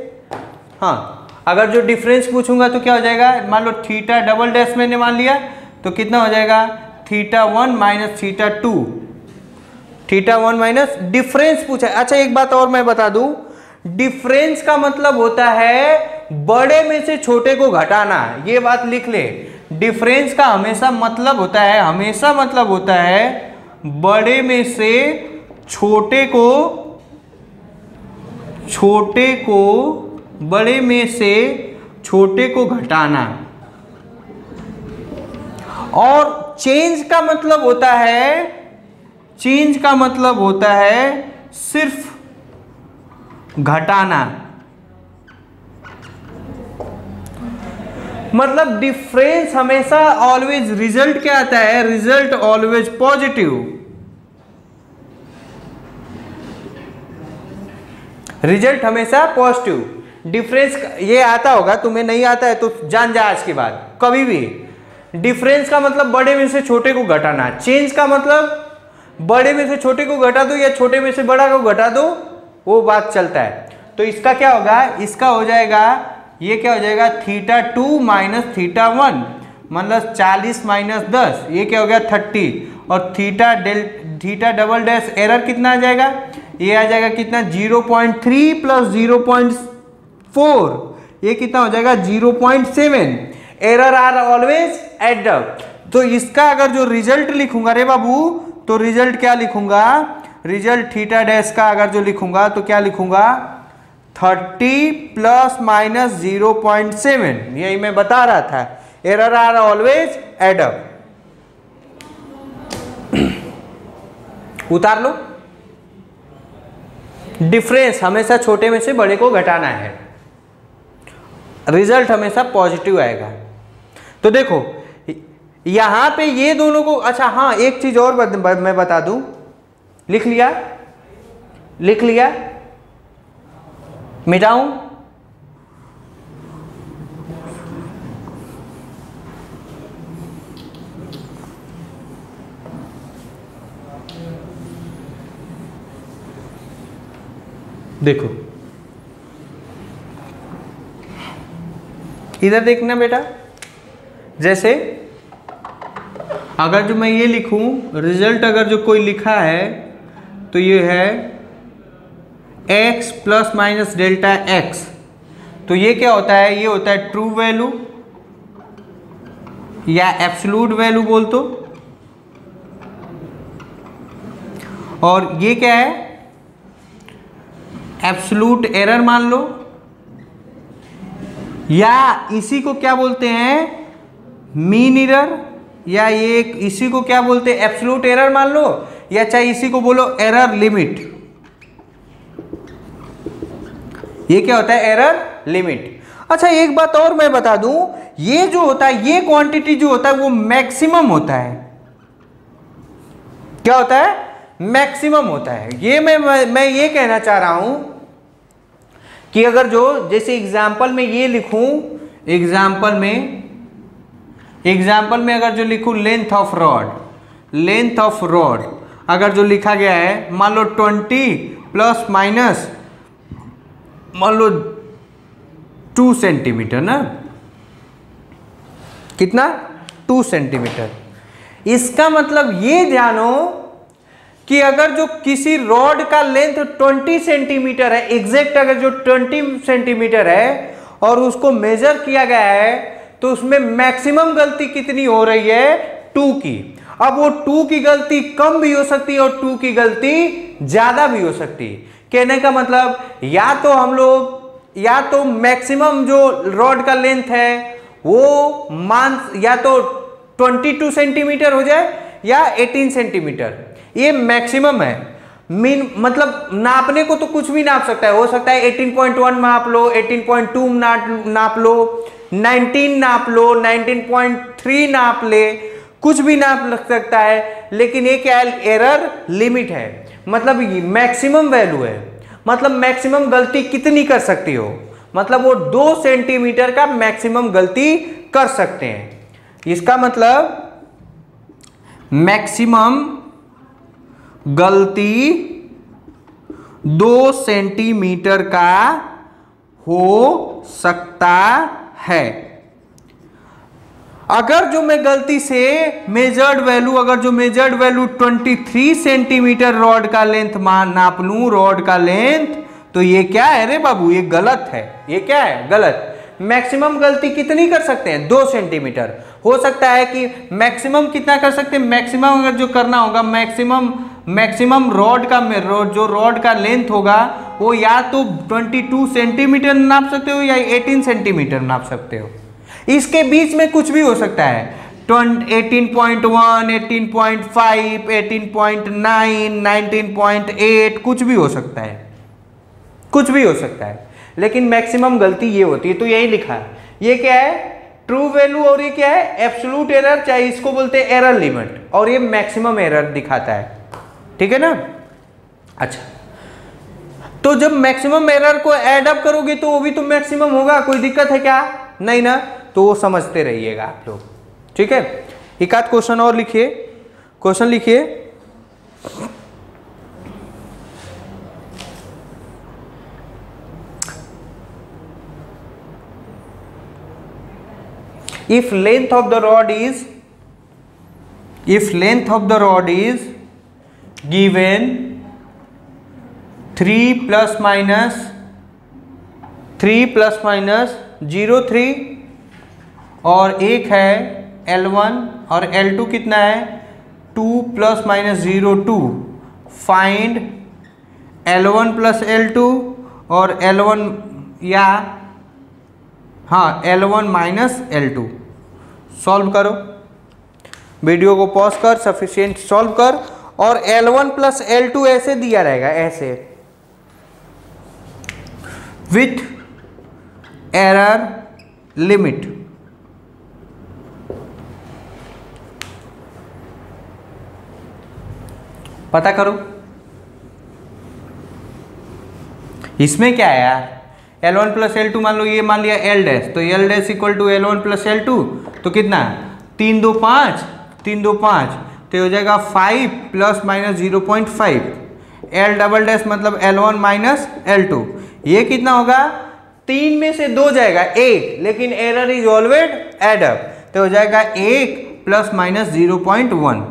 हाँ, अगर जो डिफरेंस पूछूंगा तो क्या हो जाएगा, मान लो थीटा डबल डैश मैंने मान लिया, तो कितना हो जाएगा, θ1 माइनस θ2, θ1 माइनस डिफरेंस पूछा है। अच्छा एक बात और मैं बता दूं, डिफरेंस का मतलब होता है बड़े में से छोटे को घटाना, ये बात लिख ले। डिफरेंस का हमेशा मतलब होता है, हमेशा मतलब होता है बड़े में से छोटे को बड़े में से छोटे को घटाना। और चेंज का मतलब होता है, चेंज का मतलब होता है सिर्फ घटाना। मतलब डिफरेंस हमेशा ऑलवेज रिजल्ट क्या आता है, रिजल्ट ऑलवेज पॉजिटिव। रिजल्ट हमेशा पॉजिटिव। डिफरेंस ये आता होगा, तुम्हें नहीं आता है तो जान जा आज के बाद कभी भी। डिफरेंस का मतलब बड़े में से छोटे को घटाना, चेंज का मतलब बड़े में से छोटे को घटा दो या छोटे में से बड़ा को घटा दो, वो बात चलता है। तो इसका क्या होगा, इसका हो जाएगा, ये क्या हो जाएगा, θ2 माइनस θ1, मतलब 40 माइनस 10, ये क्या हो गया 30। और थीटा डबल डैश एरर कितना आ जाएगा, ये आ जाएगा कितना 0.3 प्लस 0.4, ये कितना हो जाएगा 0.7। Error are always add up. तो इसका अगर जो रिजल्ट लिखूंगा रे बाबू, तो रिजल्ट क्या लिखूंगा, रिजल्ट थीटा डैश का अगर जो लिखूंगा तो क्या लिखूंगा 30 प्लस माइनस 0.7, यही मैं बता रहा था, error are always add up. उतार लो, डिफरेंस हमेशा छोटे में से बड़े को घटाना है, रिजल्ट हमेशा पॉजिटिव आएगा। तो देखो यहां पे ये दोनों को, अच्छा हाँ एक चीज और मैं बता दूं, लिख लिया, लिख लिया, मिटाऊं, देखो इधर देखना बेटा, जैसे अगर जो मैं ये लिखूं, रिजल्ट अगर जो कोई लिखा है तो ये है x plus minus delta x, तो ये क्या होता है, ये होता है ट्रू वैल्यू या एब्सोल्यूट वैल्यू बोल तो, और ये क्या है एब्सोल्यूट एरर मान लो, या इसी को क्या बोलते हैं मीन एरर, या ये इसी को क्या बोलते हैं एब्सोल्यूट एरर मान लो, या चाहे इसी को बोलो एरर लिमिट। ये क्या होता है एरर लिमिट। अच्छा एक बात और मैं बता दूं, ये जो होता है, ये क्वांटिटी जो होता है वो मैक्सिमम होता है। क्या होता है, मैक्सिमम होता है। ये मैं ये कहना चाह रहा हूं कि अगर जो जैसे एग्जाम्पल में ये लिखूं, एग्जाम्पल में अगर जो लिखूं length of rod, length of rod अगर जो लिखा गया है, मान लो 20 प्लस माइनस मान लो 2 सेंटीमीटर ना, कितना 2 सेंटीमीटर। इसका मतलब ये जानो कि अगर जो किसी रॉड का लेंथ 20 सेंटीमीटर है, एग्जैक्ट अगर जो 20 सेंटीमीटर है और उसको मेजर किया गया है, तो उसमें मैक्सिमम गलती कितनी हो रही है 2 की। अब वो 2 की गलती कम भी हो सकती है और 2 की गलती ज्यादा भी हो सकती है। कहने का मतलब या तो हम लोग, या तो मैक्सिमम जो रॉड का लेंथ है वो मान या तो 22 सेंटीमीटर हो जाए या 18 सेंटीमीटर, ये मैक्सिमम है। मीन मतलब नापने को तो कुछ भी नाप सकता है, हो सकता है 18.1 नाप लो, 18.2 नाप लो, 19 नाप लो, 19.3 नाप ले, कुछ भी नाप लग सकता है। लेकिन ये क्या है, एरर लिमिट है, मतलब मैक्सिमम वैल्यू है।
मतलब मैक्सिमम गलती कितनी कर सकती हो, मतलब वो 2 सेंटीमीटर का मैक्सिमम गलती कर सकते हैं। इसका मतलब मैक्सिमम गलती 2 सेंटीमीटर का हो सकता है। अगर जो मैं गलती से मेजर्ड वैल्यू, अगर जो मेजर्ड वैल्यू 23 सेंटीमीटर रॉड का लेंथ नाप लूं, रॉड का लेंथ, तो ये क्या है रे बाबू, ये गलत है। ये क्या है, गलत। मैक्सिमम गलती कितनी कर सकते हैं, 2 सेंटीमीटर। हो सकता है कि मैक्सिमम कितना कर सकते हैं, मैक्सिमम अगर जो करना होगा, मैक्सिमम रॉड का जो रॉड का लेंथ होगा वो या तो 22 सेंटीमीटर नाप सकते हो या 18 सेंटीमीटर नाप सकते हो। इसके बीच में कुछ भी हो सकता है, 18.1, 18.5, 18.9, 19.8, कुछ भी हो सकता है, कुछ भी हो सकता है। लेकिन मैक्सिमम गलती ये होती है, तो यही लिखा है। ये क्या है, ट्रू वैल्यू, और ये क्या है, एब्सोल्यूट एरर, चाहे इसको बोलते हैं एरर लिमिट, और ये मैक्सिमम एरर दिखाता है। ठीक है ना। अच्छा, तो जब मैक्सिमम एरर को ऐड अप करोगे तो वो भी तो मैक्सिमम होगा, कोई दिक्कत है क्या, नहीं ना। तो वो समझते रहिएगा आप लोग। ठीक है, एक आध क्वेश्चन और लिखिए, क्वेश्चन लिखिए। If length of the rod is given 3 plus minus 0.3 और एक है L1 और L2 कितना है 2 plus minus 0.2, find L1 plus L2 और L1 या L1 माइनस L2। सॉल्व करो, वीडियो को पॉज कर, सफिशिएंट सॉल्व कर, और L1 प्लस L2 ऐसे दिया रहेगा, ऐसे विथ एरर लिमिट। पता करो इसमें क्या है यार, L1 प्लस L2 मान लो, ये मान लिया L डैश, तो L dash equal to L1 plus L2, तो कितना 3 2 5, 3 2 5, तो हो जाएगा 5 plus minus 0.5। L double dash मतलब L1 माइनस L2, ये कितना होगा, 3 में से 2 जाएगा 1, लेकिन error is always add up, तो हो जाएगा 1 प्लस माइनस 0.1।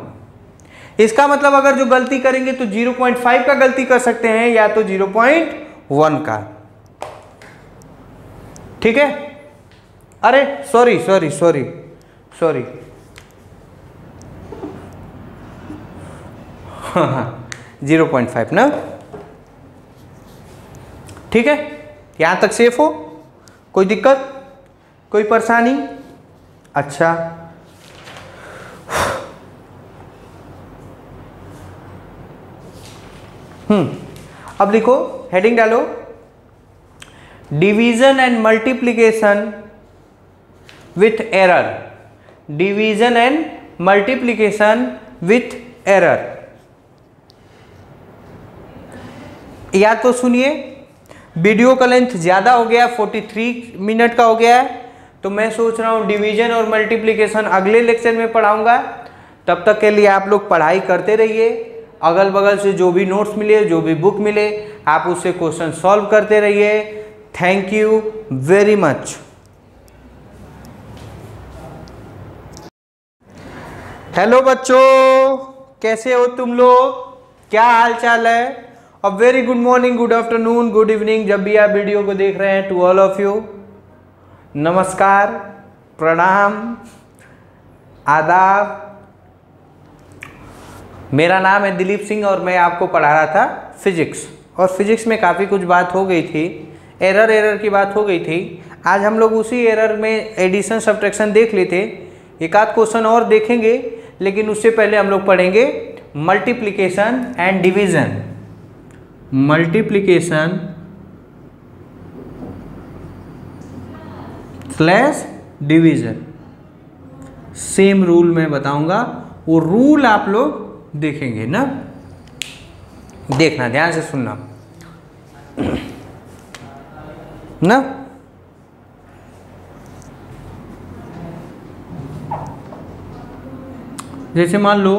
इसका मतलब अगर जो गलती करेंगे तो 0.5 का गलती कर सकते हैं या तो 0.1 का। ठीक है, अरे सॉरी 0.5 ना। ठीक है, यहां तक सेफ हो, कोई दिक्कत, कोई परेशानी। अच्छा, अब लिखो, हेडिंग डालो, division and multiplication with error, division and multiplication with error. या तो सुनिए, वीडियो का लेंथ ज़्यादा हो गया, 43 मिनट का हो गया है, तो मैं सोच रहा हूँ डिवीजन और मल्टीप्लिकेशन अगले लेक्चर में पढ़ाऊंगा। तब तक के लिए आप लोग पढ़ाई करते रहिए, अगल बगल से जो भी नोट्स मिले, जो भी बुक मिले, आप उससे क्वेश्चन सॉल्व करते रहिए। Thank you very much. Hello बच्चों, कैसे हो तुम लोग, क्या हाल चाल है। A very good morning, good afternoon, good evening, जब भी आप वीडियो को देख रहे हैं, टू ऑल ऑफ यू नमस्कार, प्रणाम, आदाब। मेरा नाम है दिलीप सिंह और मैं आपको पढ़ा रहा था फिजिक्स, और फिजिक्स में काफ़ी कुछ बात हो गई थी, एरर की बात हो गई थी। आज हम लोग उसी एरर में एडिशन सब्ट्रैक्शन देख लेते, एक आध क्वेश्चन और देखेंगे, लेकिन उससे पहले हम लोग पढ़ेंगे multiplication and division. Multiplication slash division, same rule मैं बताऊंगा, वो रूल आप लोग देखेंगे ना, देखना, ध्यान से सुनना। ना। जैसे मान लो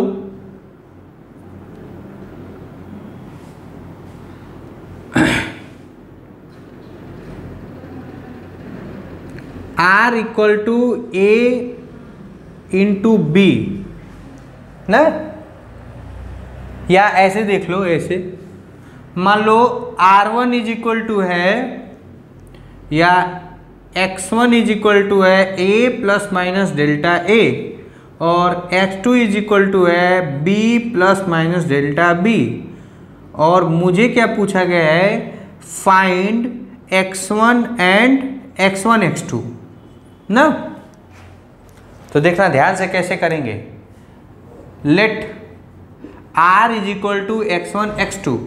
R equal to A into B ना, या ऐसे देख लो, ऐसे मान लो R1 इज इक्वल टू है या X1 इज इक्वल टू है A plus minus delta A और X2 इज इक्वल टू है B plus minus delta B। और मुझे क्या पूछा गया है, find X1 and X1 X2 ना। तो देखना ध्यान से कैसे करेंगे। Let R is equal to X1 X2,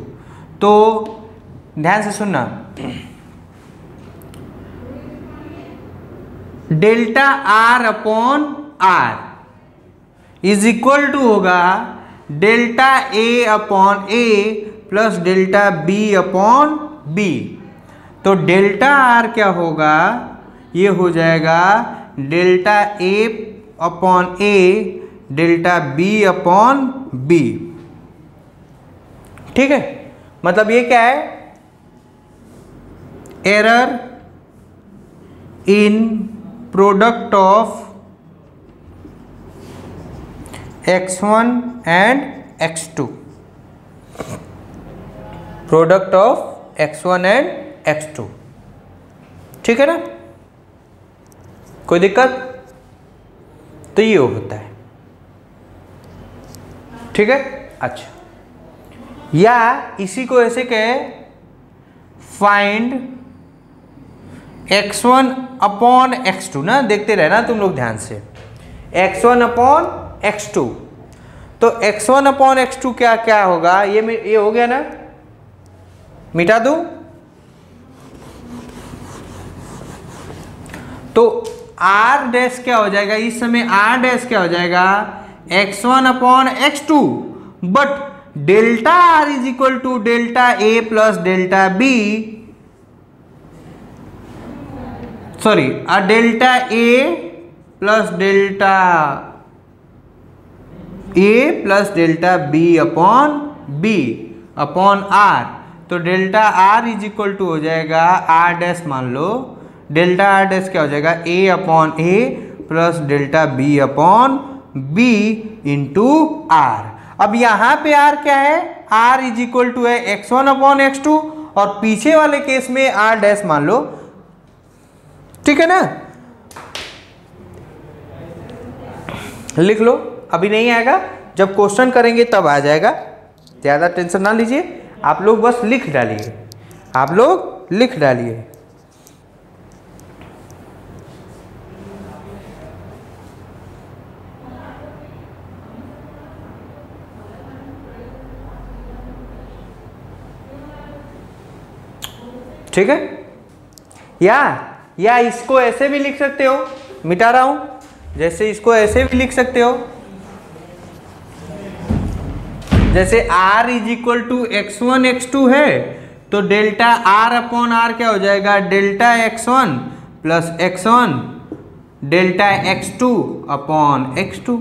तो ध्यान से सुनना, delta R upon R is equal to होगा delta A upon A plus delta B upon B। तो डेल्टा R क्या होगा, ये हो जाएगा delta A upon A delta B upon B। ठीक है, मतलब ये क्या है, error in product of X1 and X2, product of X1 and X2। ठीक है ना, कोई दिक्कत? तो ये होता है। ठीक है, अच्छा, या इसी को ऐसे कहे, फाइंड X1 अपॉन X2 ना, देखते रहना तुम लोग ध्यान से, X1 अपॉन X2। तो X1 अपॉन X2 क्या क्या होगा, ये हो गया ना, मिटा दूं। तो R डैश क्या हो जाएगा, इस समय R डैश क्या हो जाएगा, X1 upon X2, but delta R is equal to delta A plus delta B, sorry delta A plus delta A plus delta B upon B upon R। तो delta R is equal to हो जाएगा R dash, मान लो delta R dash क्या हो जाएगा, A upon A plus delta B upon B into R। अब यहाँ पे R क्या है, R इज इक्वल टू है X1 अपॉन X2 और पीछे वाले केस में R डैश मान लो। ठीक है ना, लिख लो, अभी नहीं आएगा, जब क्वेश्चन करेंगे तब आ जाएगा, ज़्यादा टेंशन ना लीजिए, आप लोग बस लिख डालिए, आप लोग लिख डालिए। ठीक है, या इसको ऐसे भी लिख सकते हो, मिटा रहा हूं, जैसे इसको ऐसे भी लिख सकते हो, जैसे R is equal to X1 X2 है, तो डेल्टा R अपॉन R क्या हो जाएगा, delta X1 plus X1 delta X2 upon X2।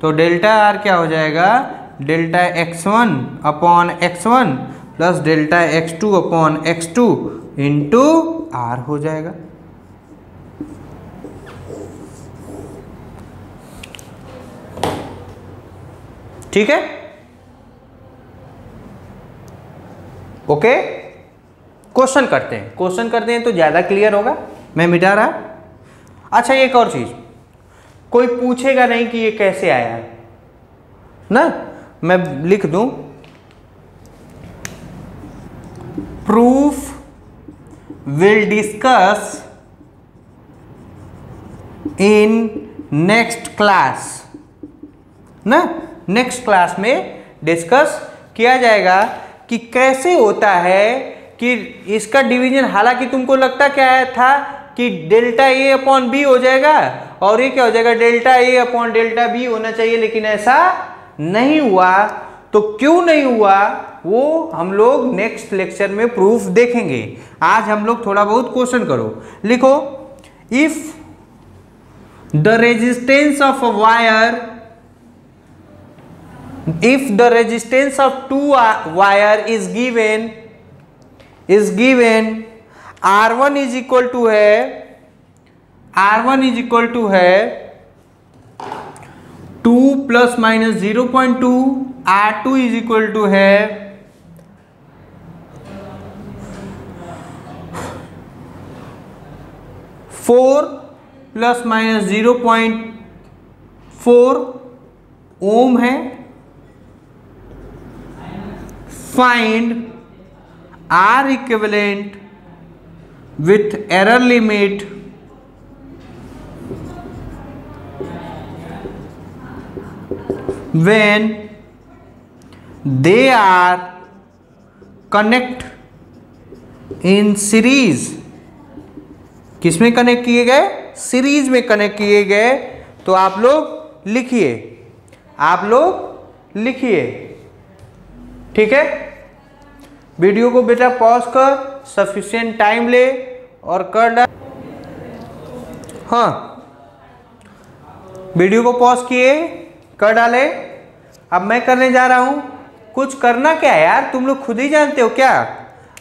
तो डेल्टा R क्या हो जाएगा, delta X1 upon X1 plus delta X2 upon X2 into R हो जाएगा। ठीक है, ओके, क्वेश्चन करते हैं, क्वेश्चन करते हैं तो ज्यादा क्लियर होगा, मैं मिटा रहा। अच्छा, एक और चीज, कोई पूछेगा नहीं कि ये कैसे आया ना, मैं लिख दूं, proof will discuss in next class ना, नेक्स्ट क्लास में डिस्कस किया जाएगा कि कैसे होता है कि इसका डिवीजन, हालांकि तुमको लगता क्या है था कि डेल्टा A अपॉन B हो जाएगा और ये क्या हो जाएगा, delta A upon delta B होना चाहिए, लेकिन ऐसा नहीं हुआ। तो क्यों नहीं हुआ, वो हम लोग नेक्स्ट लेक्चर में प्रूफ देखेंगे। आज हम लोग थोड़ा बहुत क्वेश्चन करो, लिखो if the resistance of a wire, if the resistance of two wire is given R1 is equal to है 2 plus minus 0.2, R2 is equal to है 4 प्लस माइनस 0.4 ओम है। Find R equivalent with error limit when they are connect in series। किसमें connect किए गए? Series में connect किए गए। तो आप लोग लिखिए, ठीक है। वीडियो को बेटा पॉज कर, सफिशिएंट टाइम ले और कर डाल। हाँ, वीडियो को पॉज किए, कर डाले। अब मैं करने जा रहा हूं। कुछ करना क्या है यार, तुम लोग खुद ही जानते हो क्या।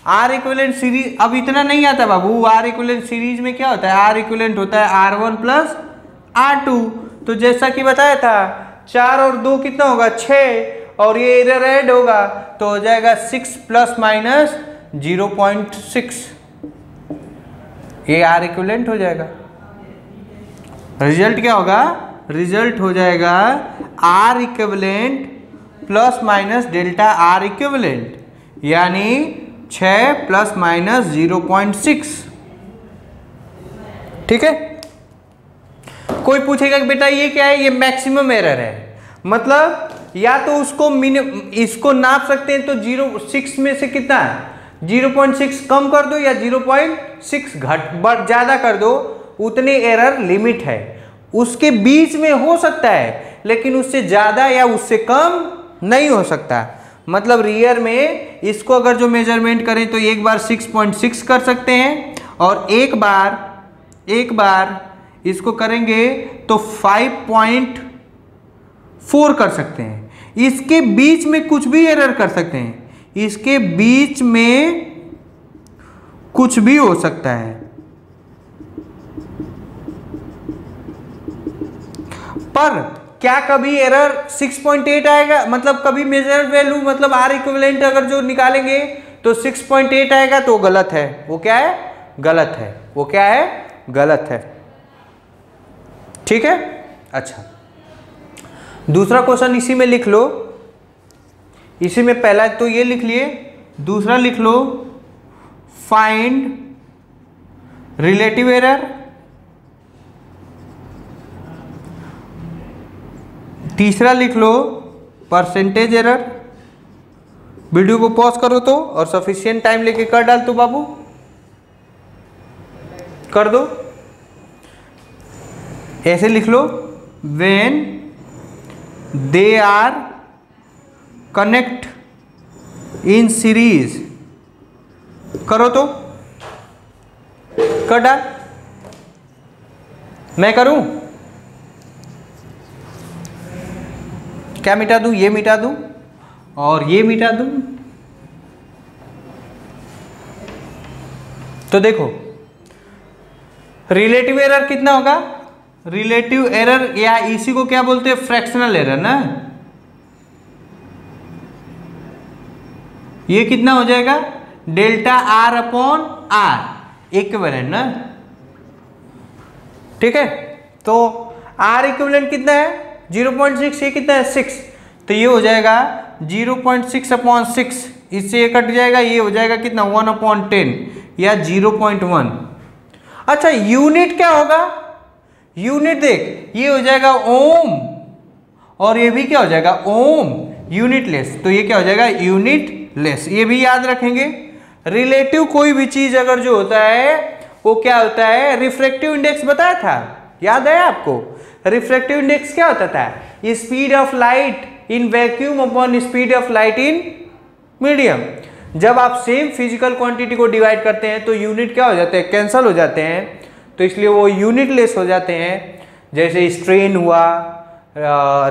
आर इक्विवेलेंट सीरीज अब इतना नहीं आता बाबू। आर इक्विवेलेंट सीरीज में क्या होता है? आर इक्विवेलेंट होता है R1 प्लस R2। तो जैसा कि बताया था 4 और 2 कितना होगा? 6, और ये एरर ऐड होगा तो हो जाएगा 6 प्लस माइनस 0.6। ये आर इक्विवेलेंट हो जाएगा। रिजल्ट क्या होगा? रिजल्ट हो जाएगा R equivalent plus minus delta R equivalent, यानी 6 प्लस माइनस 0.6। ठीक है। कोई पूछेगा कि बेटा ये क्या है? ये मैक्सिमम एरर है। मतलब या तो उसको इसको नाप सकते हैं तो 0.6 में से कितना है? 0.6 कम कर दो या 0.6 ज़्यादा कर दो, उतने एरर लिमिट है। उसके बीच में हो सकता है, लेकिन उससे ज़्यादा या उससे कम नहीं हो सकता। मतलब रियर में इसको अगर जो मेजरमेंट करें तो एक बार 6.6 कर सकते हैं, और एक बार इसको करेंगे तो 5.4 कर सकते हैं। इसके बीच में कुछ भी एरर कर सकते हैं, इसके बीच में कुछ भी हो सकता है। पर क्या कभी एरर 6.8 आएगा? मतलब कभी मेजर वैल्यू मतलब आर इक्विवेलेंट अगर जो निकालेंगे तो 6.8 आएगा तो गलत है। वो क्या है? गलत है। वो क्या है? गलत है। ठीक है। अच्छा, दूसरा क्वेश्चन इसी में लिख लो। इसी में पहला तो ये लिख लिए, दूसरा लिख लो फाइंड रिलेटिव एरर, तीसरा लिख लो परसेंटेज एरर। वीडियो को पॉज करो तो, और सफिशिएंट टाइम लेके कर डाल तो बाबू, कर दो। ऐसे लिख लो when they are connect in series. करो तो, कर डाल। मैं करूं? क्या मिटा दूं? ये मिटा दूं और ये मिटा दूं। तो देखो रिलेटिव एरर कितना होगा? रिलेटिव एरर या इसी को क्या बोलते हैं? फ्रैक्शनल एरर ना। ये कितना हो जाएगा? Delta R upon R equivalent ना। ठीक है। तो आर इक्विवेलेंट कितना है? 0.6। ये कितना है? 6। तो ये हो जाएगा 0.6 अपॉन 6। इससे ये कट जाएगा, ये हो जाएगा कितना? 1/10 या 0.1। अच्छा, यूनिट क्या होगा? यूनिट देख, ये हो जाएगा ओम, और ये भी क्या हो जाएगा? ओम। यूनिटलेस, तो ये क्या हो जाएगा? यूनिटलेस। ये भी याद रखेंगे। रिलेटिव कोई भी चीज अगर जो होता है वो क्या होता है? रिफ्रैक्टिव इंडेक्स बताया था, याद है आपको? रिफ्रैक्टिव इंडेक्स क्या होता था? Speed of light in vacuum upon speed of light in medium. जब आप सेम फिजिकल क्वांटिटी को डिवाइड करते हैं तो यूनिट क्या हो जाते हैं, कैंसल हो जाते हैं, तो इसलिए वो यूनिट लेस हो जाते हैं। जैसे स्ट्रेन हुआ,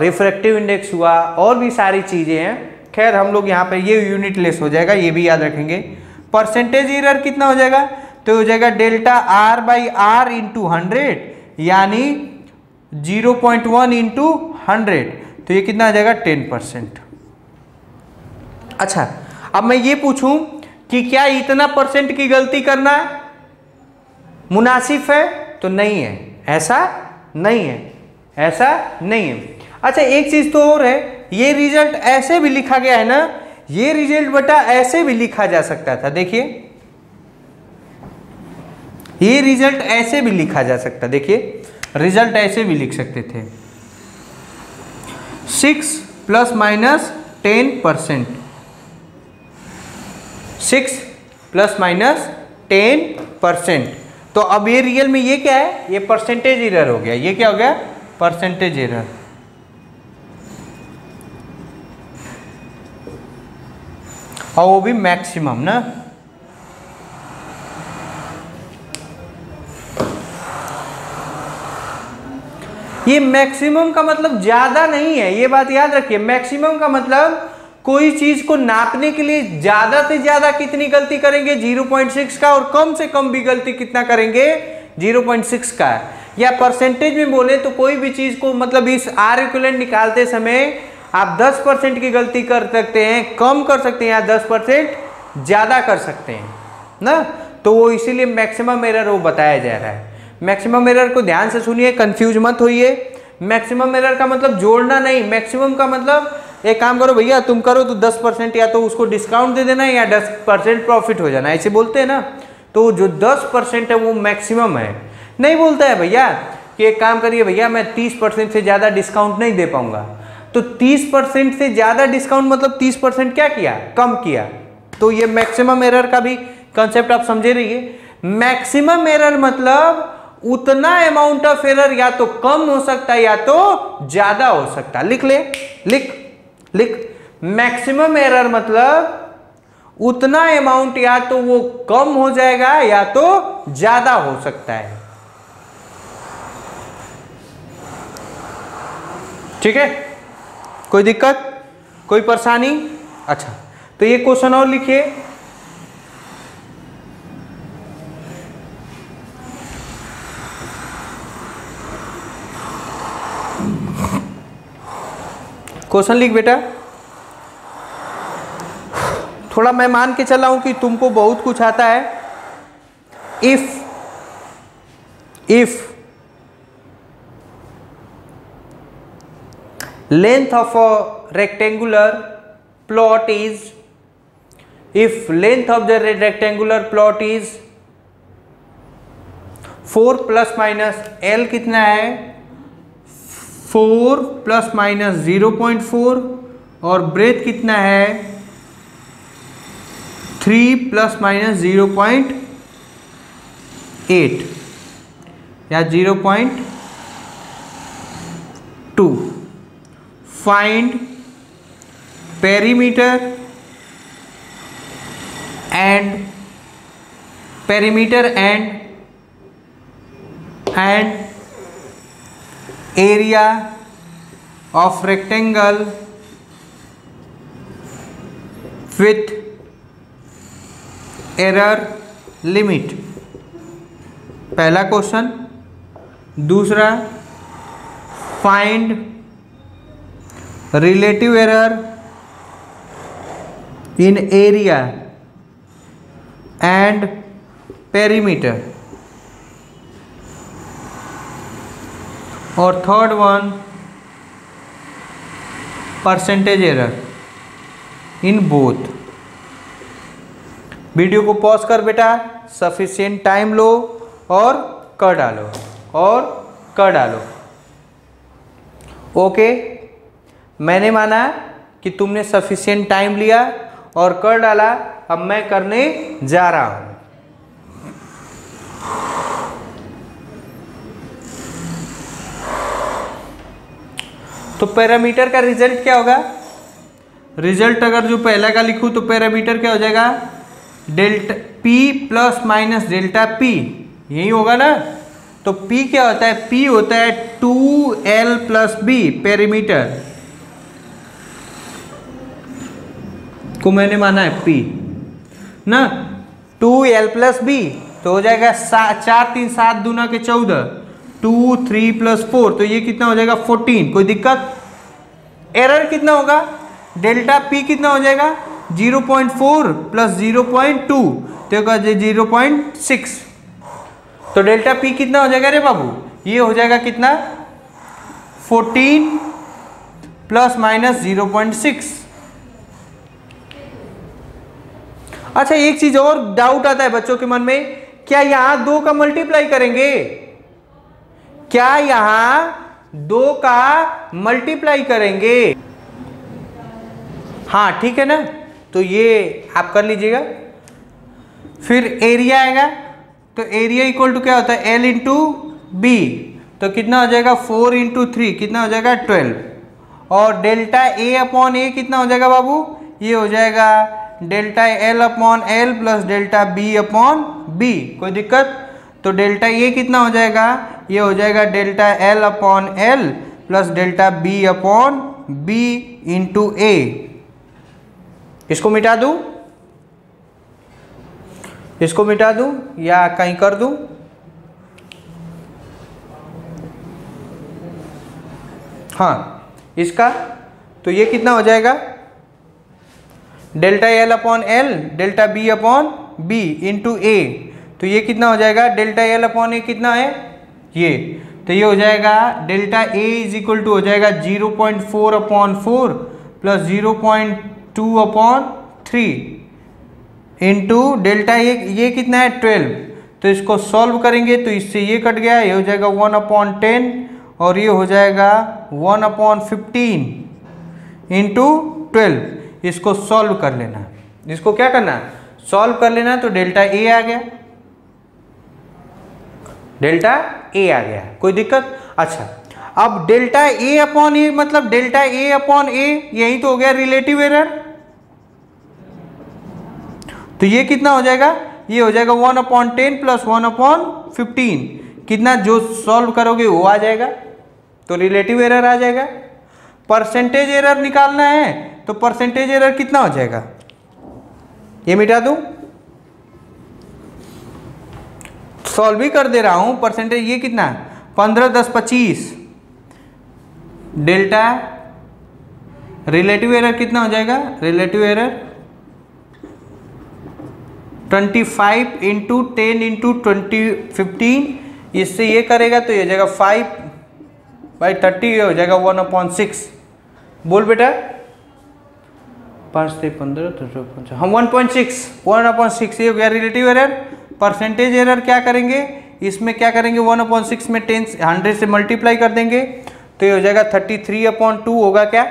रिफ्रैक्टिव इंडेक्स हुआ, और भी सारी चीज़ें हैं। खैर हम लोग यहाँ पे ये यूनिट लेस हो जाएगा, ये भी याद रखेंगे। परसेंटेज एरर कितना हो जाएगा, तो हो जाएगा delta R by R into 100, यानी 0.1 इंटू 100, तो ये कितना आ जाएगा 10%। अच्छा, अब मैं ये पूछूं कि क्या इतना परसेंट की गलती करना मुनासिब है, तो नहीं है, ऐसा नहीं है, ऐसा नहीं है। अच्छा, एक चीज तो और है, ये रिजल्ट ऐसे भी लिखा गया है ना, ये रिजल्ट बेटा ऐसे भी लिखा जा सकता था। देखिए ये रिजल्ट ऐसे भी लिखा जा सकता, देखिए रिजल्ट ऐसे भी लिख सकते थे, 6 ± 10%, 6 ± 10%। तो अब ये रियल में ये क्या है, ये परसेंटेज एरर हो गया। ये क्या हो गया, परसेंटेज एरर। और वो भी मैक्सिमम ना। ये मैक्सिमम का मतलब ज्यादा नहीं है, ये बात याद रखिए। मैक्सिमम का मतलब कोई चीज को नापने के लिए ज्यादा से ज्यादा कितनी गलती करेंगे, 0.6 का, और कम से कम भी गलती कितना करेंगे, 0.6 का। या परसेंटेज में बोले तो कोई भी चीज को मतलब इस आर इक्विवेलेंट निकालते समय आप 10% की गलती कर सकते हैं, कम कर सकते हैं, या 10% ज्यादा कर सकते हैं ना। तो वो इसीलिए मैक्सिमम एरर वो बताया जा रहा है। मैक्सिमम एरर को ध्यान से सुनिए, कंफ्यूज मत होइए। मैक्सिमम एरर का मतलब जोड़ना नहीं, मैक्सिमम का मतलब एक काम करो भैया, तुम करो तो 10% या तो उसको डिस्काउंट दे देना, या 10% प्रॉफिट हो जाना, ऐसे बोलते हैं ना। तो जो 10% है वो मैक्सिमम है। नहीं बोलता है भैया कि एक काम करिए भैया, मैं 30% से ज़्यादा डिस्काउंट नहीं दे पाऊंगा, तो 30% से ज़्यादा डिस्काउंट मतलब 30% क्या किया, कम किया। तो ये मैक्सिमम एरर का भी कंसेप्ट आप समझे रहिए। मैक्सिमम एरर मतलब उतना अमाउंट ऑफ एरर या तो कम हो सकता है या तो ज्यादा हो सकता है। लिख ले, लिख लिख। मैक्सिमम एरर मतलब उतना अमाउंट या तो वो कम हो जाएगा या तो ज्यादा हो सकता है। ठीक है, कोई दिक्कत, कोई परेशानी? अच्छा, तो ये क्वेश्चन और लिखिए। क्वेश्चन लिख बेटा। थोड़ा मैं मान के चला हूं कि तुमको बहुत कुछ आता है। If length of a rectangular plot is, if length of the rectangular plot is 4 ± L कितना है, 4 ± 0.4, और ब्रेथ कितना है 3 ± 0.8 या 0.2। Find perimeter and area of rectangle with error limit। पहला क्वेश्चन। दूसरा, find relative error in area and perimeter, और third one, percentage error in both. Video को पॉज कर बेटा, सफिशिएंट टाइम लो और कर डालो। ओके, मैंने माना कि तुमने सफिशिएंट टाइम लिया और कर डाला। अब मैं करने जा रहा हूं। तो पैरामीटर का रिजल्ट क्या होगा, रिजल्ट अगर जो पहला का लिखूँ तो पैरामीटर क्या हो जाएगा, delta P plus minus delta P, यही होगा ना। तो P क्या होता है, P होता है 2L प्लस B, पैरामीटर को मैंने माना है P ना, 2L प्लस B तो हो जाएगा 4 3 7 दूना के 14, 2 3 प्लस 4 तो ये कितना हो जाएगा 14। कोई दिक्कत? एरर कितना होगा, डेल्टा P कितना हो जाएगा 0.4 प्लस 0.2 तो होगा 0.6। तो डेल्टा P कितना हो जाएगा रे बाबू, ये हो जाएगा कितना 14 प्लस माइनस 0.6। अच्छा एक चीज और डाउट आता है बच्चों के मन में, क्या यहां 2 का मल्टीप्लाई करेंगे, क्या यहां 2 का मल्टीप्लाई करेंगे? हाँ ठीक है ना, तो ये आप कर लीजिएगा। फिर एरिया आएगा, तो एरिया इक्वल टू क्या होता है L इंटू बी, तो कितना हो जाएगा 4 इंटू 3 कितना हो जाएगा 12। और डेल्टा A अपॉन A कितना हो जाएगा बाबू, ये हो जाएगा delta L upon L plus delta B upon B। कोई दिक्कत? तो डेल्टा A कितना हो जाएगा, ये हो जाएगा delta L upon L plus delta B upon B into A। इसको मिटा दूं, इसको मिटा दूं या कहीं कर दूं? हाँ इसका, तो ये कितना हो जाएगा delta L upon L delta B upon B into A। तो ये कितना हो जाएगा डेल्टा L अपॉन A कितना है ये, तो ये हो जाएगा delta A is equal to हो जाएगा 0.4 upon 4 plus 0.2 upon 3 into delta ये कितना है 12। तो इसको सॉल्व करेंगे तो इससे ये कट गया, ये हो जाएगा 1 अपॉन 10 और ये हो जाएगा 1 अपॉन 15 इंटू 12। इसको सॉल्व कर लेना, इसको क्या करना सॉल्व कर लेना। तो डेल्टा A आ गया, डेल्टा A आ गया, कोई दिक्कत? अच्छा अब डेल्टा A अपॉन A मतलब डेल्टा A अपॉन A, यही तो हो गया रिलेटिव एरर। तो ये कितना हो जाएगा, ये हो जाएगा 1 अपॉन 10 प्लस 1 अपॉन 15, कितना जो सॉल्व करोगे वो आ जाएगा, तो रिलेटिव एरर आ जाएगा। परसेंटेज एरर निकालना है तो परसेंटेज एरर कितना हो जाएगा, ये मिटा दूं, सॉल्व ही कर दे रहा हूं। परसेंटेज ये कितना 15 10 25, डेल्टा रिलेटिव एरर कितना हो जाएगा, रिलेटिव एरर 25 इंटू 10 इंटू 15, इससे ये करेगा तो ये हो जाएगा 5/30, ये हो जाएगा 1/6। बोल बेटा 5 से 15 तो हम 1/6 ये हो गया रिलेटिव एरर। परसेंटेज एरर क्या करेंगे, इसमें क्या करेंगे 1/6 में 100 से मल्टीप्लाई कर देंगे तो ये हो जाएगा 33/2 होगा क्या,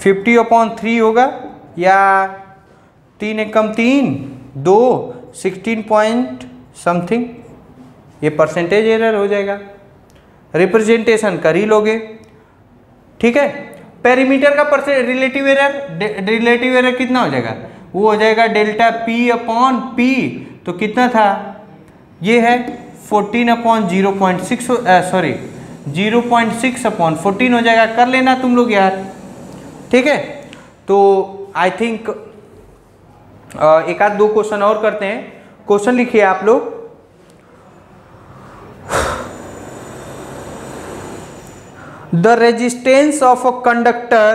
(50/3 होगा या 3 एकम 3 2 16 पॉइंट समथिंग, ये परसेंटेज एरर हो जाएगा। रिप्रेजेंटेशन कर ही लोगे, ठीक है। पेरीमीटर का रिलेटिव एरर कितना हो जाएगा, वो हो जाएगा डेल्टा P अपॉन P, तो कितना था ये है 14/0.6 सॉरी 0.6/14 हो जाएगा। कर लेना तुम लोग यार, ठीक है। तो आई थिंक एक आध 2 क्वेश्चन और करते हैं। क्वेश्चन लिखिए आप लोग, the resistance of a conductor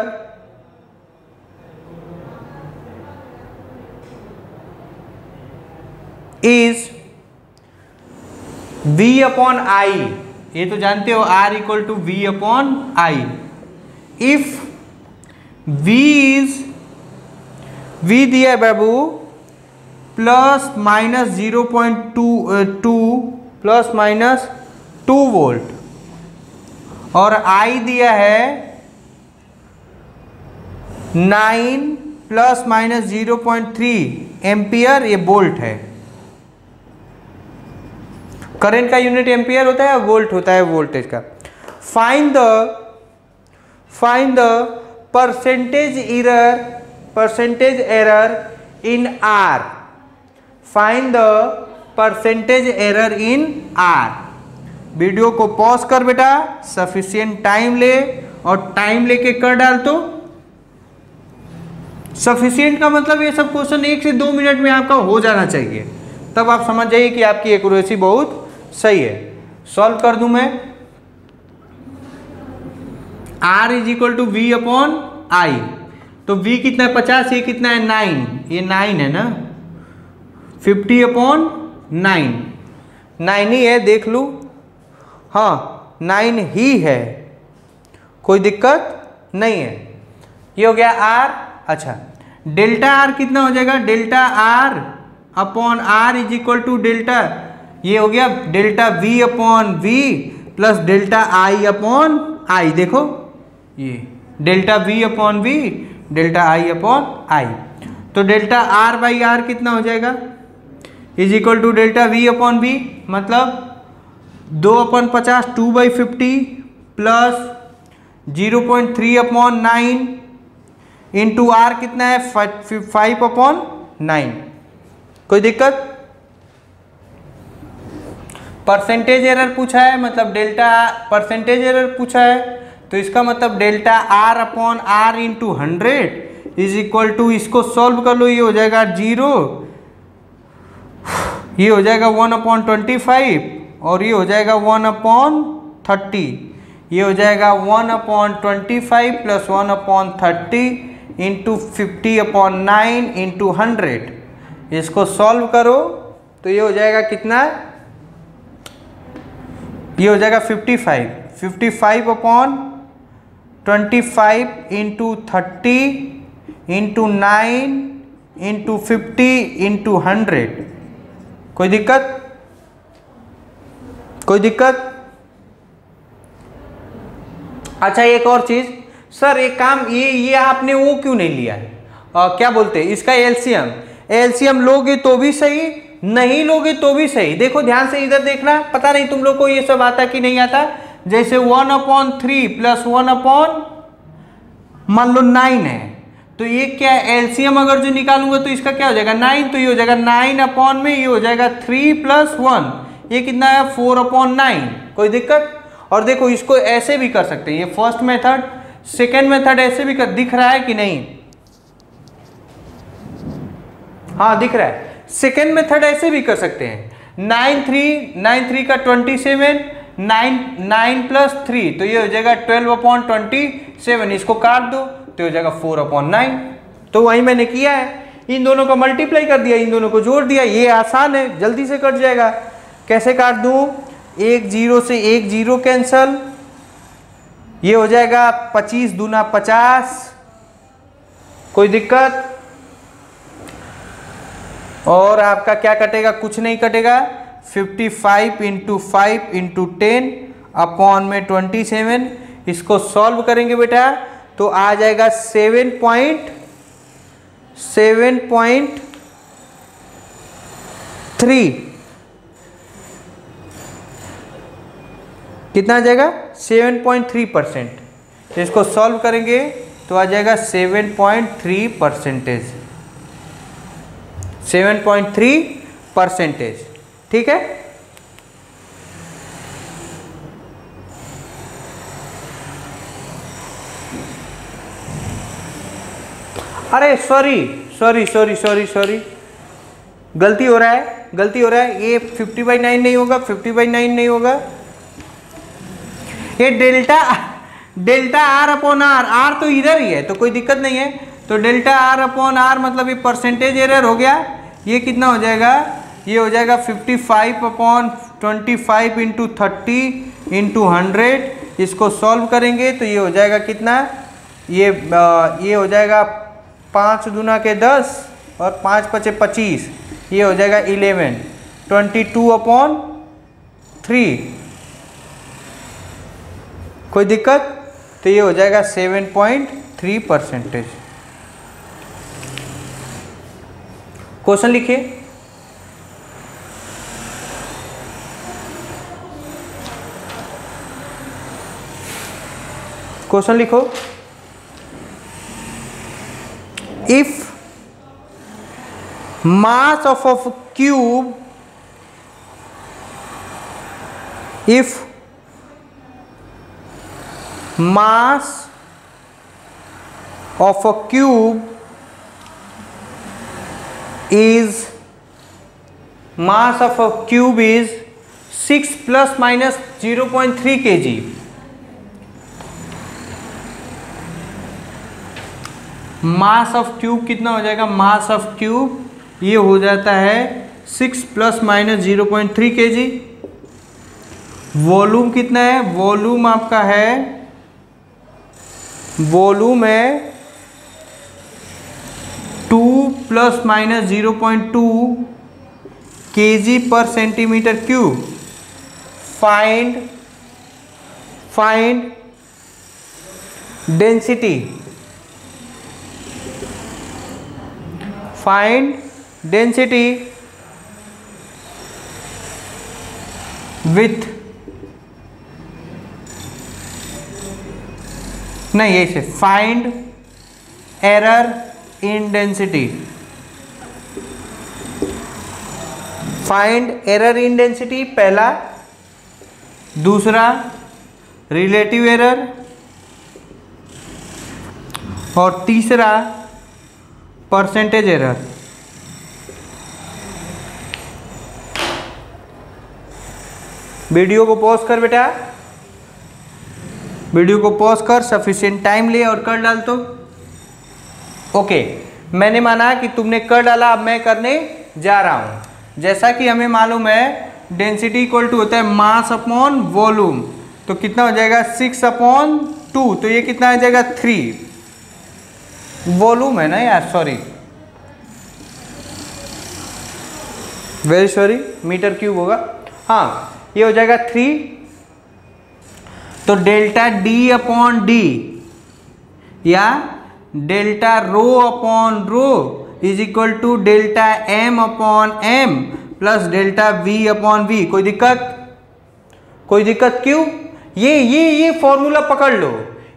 is V upon I, ये तो जानते हो R equal to V upon I। if V दिया है बाबू प्लस माइनस 0.2 प्लस माइनस 2 वोल्ट और I दिया है 9 प्लस माइनस 0.3 एम्पियर, ये वोल्ट है। करंट का यूनिट एम्पियर होता है, वोल्ट होता है वोल्टेज का। Find the percentage error in R. Find the percentage error in R. Video को पॉज कर बेटा, सफिशिएंट टाइम ले और टाइम लेके कर डाल। तो सफिशिएंट का मतलब ये सब क्वेश्चन 1 से 2 मिनट में आपका हो जाना चाहिए, तब आप समझ जाइए कि आपकी एक्यूरेसी बहुत सही है। सॉल्व कर दूं मैं। R is equal to V upon I. तो v कितना है 50, ये कितना है 9, ये 9 है ना, 50 अपॉन 9 ही है, देख लूँ। हाँ 9 ही है, कोई दिक्कत नहीं है। ये हो गया R। अच्छा डेल्टा R कितना हो जाएगा, delta R upon R is equal to delta, ये हो गया delta V upon V plus delta I upon I। देखो ये delta V upon V, delta I upon I। तो डेल्टा R बाई R कितना हो जाएगा, is equal to delta V upon V, मतलब 2/50 2/50 प्लस 0.3 अपॉन 9 इंटू R कितना है 5/9। कोई दिक्कत। परसेंटेज एरर पूछा है, मतलब डेल्टा परसेंटेज एरर पूछा है, तो इसका मतलब delta R upon R into 100 is equal to, इसको सॉल्व कर लो, ये हो जाएगा 0, ये हो जाएगा 1/25 और ये हो जाएगा 1/30। ये हो जाएगा 1/25 प्लस 1/30 इंटू 50/9 इंटू 100। इसको सॉल्व करो तो ये हो जाएगा कितना, ये हो जाएगा 55/25 इंटू 30 इंटू 9 इंटू 50 इंटू 100। कोई दिक्कत, कोई दिक्कत। अच्छा एक और चीज सर, एक काम, ये आपने वो क्यों नहीं लिया है, क्या बोलते हैं इसका एलसीएम लोगे तो भी सही, नहीं लोगे तो भी सही। देखो ध्यान से इधर देखना, पता नहीं तुम लोग को ये सब आता कि नहीं आता। जैसे 1/3 प्लस 1 मान लो 9 है, तो ये क्या है, एलसीएम अगर जो निकालूंगा तो इसका क्या हो जाएगा 9, तो ये हो जाएगा 9 अपॉन में, ये हो जाएगा 3 प्लस 1, ये कितना है 4/9। कोई दिक्कत। और देखो इसको ऐसे भी कर सकते हैं, ये फर्स्ट मेथड, सेकेंड मेथड ऐसे भी कर, दिख रहा है कि नहीं, हाँ दिख रहा है। सेकेंड मेथड ऐसे भी कर सकते हैं, 9 3 का 27, 9 प्लस 3, तो ये हो जाएगा 12/27। इसको काट दो तो हो जाएगा 4/9। तो वही मैंने किया है, इन दोनों को मल्टीप्लाई कर दिया, इन दोनों को जोड़ दिया। ये आसान है, जल्दी से कट जाएगा। कैसे काट दूं, 1 0 से 1 0 कैंसल, ये हो जाएगा 25 दूना 50। कोई दिक्कत। और आपका क्या कटेगा, कुछ नहीं कटेगा। 55 इंटू 5 इंटू 10 अपॉन में 27। इसको सॉल्व करेंगे बेटा तो आ जाएगा 7.3। कितना आ जाएगा 7.3%। इसको सॉल्व करेंगे तो आ जाएगा 7.3%। 7.3%। ठीक है। अरे सॉरी, गलती हो रहा है। ये 50/9 नहीं होगा, 50/9 नहीं होगा। ये डेल्टा आर अपॉन आर तो इधर ही है, तो कोई दिक्कत नहीं है। तो डेल्टा आर अपॉन आर मतलब ये परसेंटेज एरर हो गया। ये कितना हो जाएगा, ये हो जाएगा 55/25 इंटू 30 इंटू 100। इसको सॉल्व करेंगे तो ये हो जाएगा कितना, ये हो जाएगा 5 दूना के 10 और 5 पचे 25, ये हो जाएगा 11, 22/3। कोई दिक्कत। तो ये हो जाएगा 7.3%। क्वेश्चन लिखिए। क्वेश्चन लिखो, if mass of a cube, if mass of a cube is 6 plus minus 0.3 kg. Mass of cube कितना हो जाएगा? मास ऑफ क्यूब ये हो जाता है 6 प्लस माइनस 0.3 kg। वॉल्यूम कितना है? वॉल्यूम आपका है, वॉल्यूम है 2 प्लस माइनस 0.2 kg पर centimetre cube. Find density, find density with, नहीं ऐसे, find error in density, find error in density पहला, दूसरा रिलेटिव एरर, और तीसरा परसेंटेज एरर। वीडियो को पॉज कर बेटा, वीडियो को पॉज कर, सफिशिएंट टाइम ले और कर डाल। तो ओके, मैंने माना कि तुमने कर डाला, अब मैं करने जा रहा हूं। जैसा कि हमें मालूम है डेंसिटी इक्वल टू होता है मास अपॉन वॉल्यूम, तो कितना हो जाएगा 6/2, तो ये कितना आ जाएगा 3। वॉल्यूम है ना यार, sorry, very sorry, metre cube होगा, हाँ ये हो जाएगा 3। तो डेल्टा डी अपॉन डी या delta rho upon rho is equal to delta M upon M plus delta V upon V. कोई दिक्कत? कोई दिक्कत क्यों? ये फॉर्मूला पकड़ लो,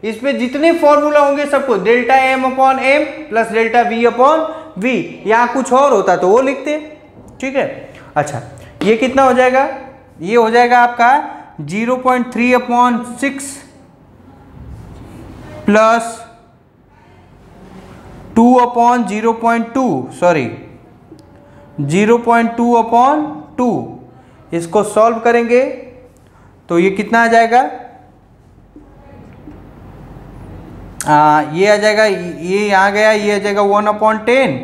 इसमें जितने फॉर्मूला होंगे सबको delta M upon M plus delta V upon V. यहाँ कुछ और होता तो वो लिखते, ठीक है। अच्छा, ये कितना हो जाएगा? ये हो जाएगा आपका 0.3/6 प्लस 2/0.2, सॉरी 0.2/2। इसको सॉल्व करेंगे तो ये कितना आ जाएगा? ये आ जाएगा, ये यहाँ गया, ये आ जाएगा 1/10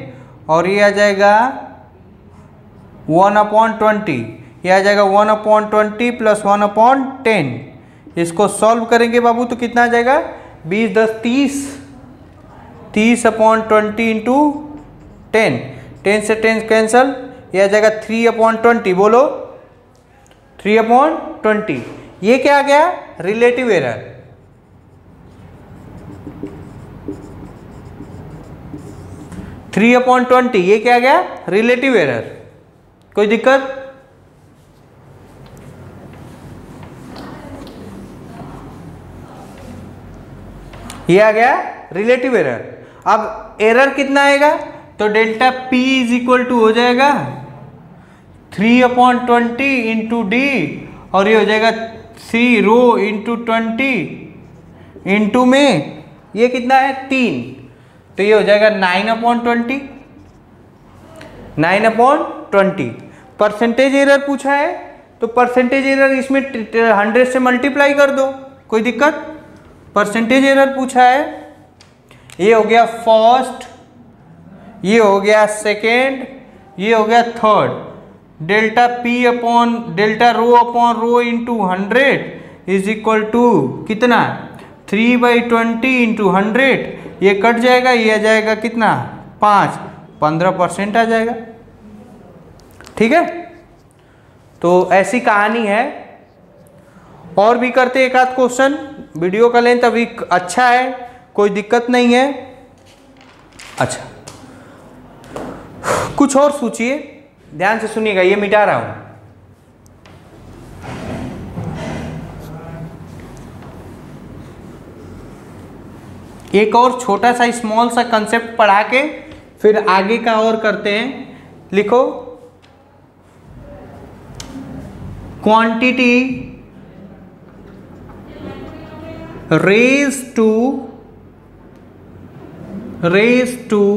और ये आ जाएगा 1/20। ये आ जाएगा 1/20 प्लस 1/10। इसको सॉल्व करेंगे बाबू तो कितना आ जाएगा? 20 10 30, 30/20 इंटू 10, 10 से 10 कैंसल, ये आ जाएगा 3/20। बोलो 3/20। ये क्या आ गया? Relative error. थ्री अपॉन 20, ये क्या आ गया? Relative error. कोई दिक्कत? ये आ गया रिलेटिव एरर। अब एरर कितना आएगा? तो delta P is equal to हो जाएगा 3/20 इंटू डी, और ये हो जाएगा 3 रो इंटू 20 इंटू में ये कितना है 3, तो ये हो जाएगा 9/20। 9/20 परसेंटेज एरर पूछा है तो परसेंटेज एरर इसमें 100 से मल्टीप्लाई कर दो, कोई दिक्कत? परसेंटेज एरर पूछा है, ये हो गया फर्स्ट, ये हो गया सेकेंड, ये हो गया third. Delta P upon delta rho upon rho into 100 is equal to कितना? 3/20 इंटू 100। ये कट जाएगा, ये आ जाएगा कितना? 5, 15% आ जाएगा, ठीक है। तो ऐसी कहानी है। और भी करते एक आध क्वेश्चन, वीडियो का लेंथ अभी अच्छा है, कोई दिक्कत नहीं है। अच्छा, कुछ और सोचिए, ध्यान से सुनिएगा, ये मिटा रहा हूं। एक और छोटा सा स्मॉल सा कंसेप्ट पढ़ा के फिर आगे का और करते हैं। लिखो, quantity raise to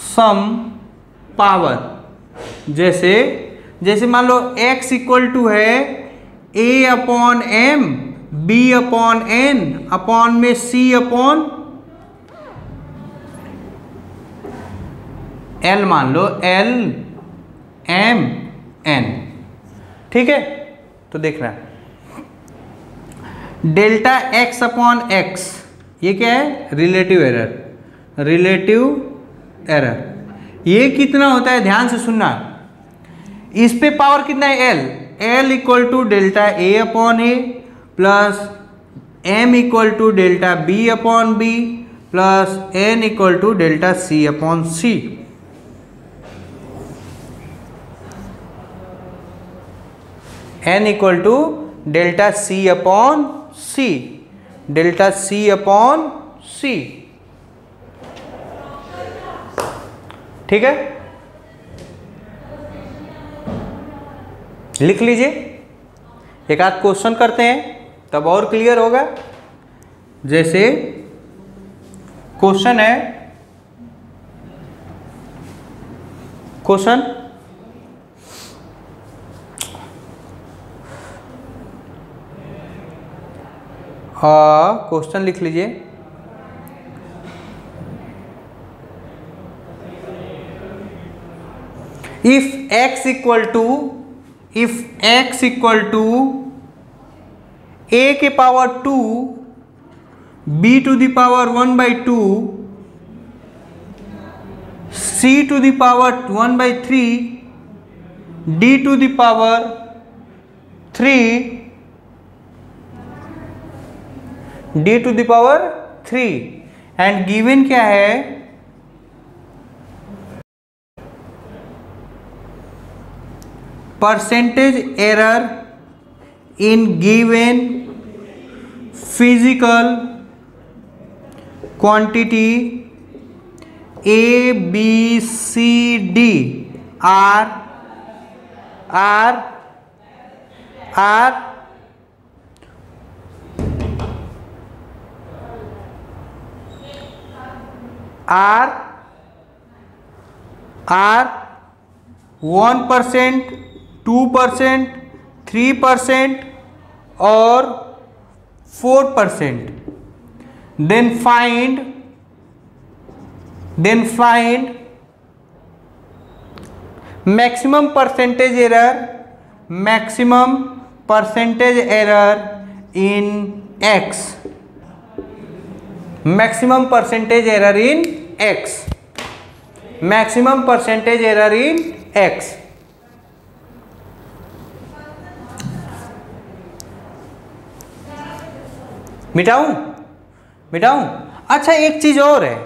some power. जैसे मान लो x इक्वल टू है a upon m, b upon n upon में c अपॉन l, मान लो l m n। ठीक है, तो देखना डेल्टा x अपॉन x, ये क्या है? Relative error. ये कितना होता है ध्यान से सुनना। इस पे पावर कितना है? l equal to delta a upon a plus m equal to delta b upon b plus n equal to delta c upon c। n equal to delta c upon c, delta c upon c। ठीक है, लिख लीजिए। एक आध question करते हैं तब और क्लियर होगा। जैसे क्वेश्चन है, क्वेश्चन लिख लीजिए। if x equal to a के power 2, b to the power 1/2, c to the power 1/3, d to the power 3, d to the power 3 and given क्या है? Percentage error in given physical quantity A, B, C, D are are 1%, 2%, 3% और 4%, then find maximum percentage error in x, maximum percentage error in x, maximum percentage error in x। मिटाऊं? अच्छा, एक चीज और है,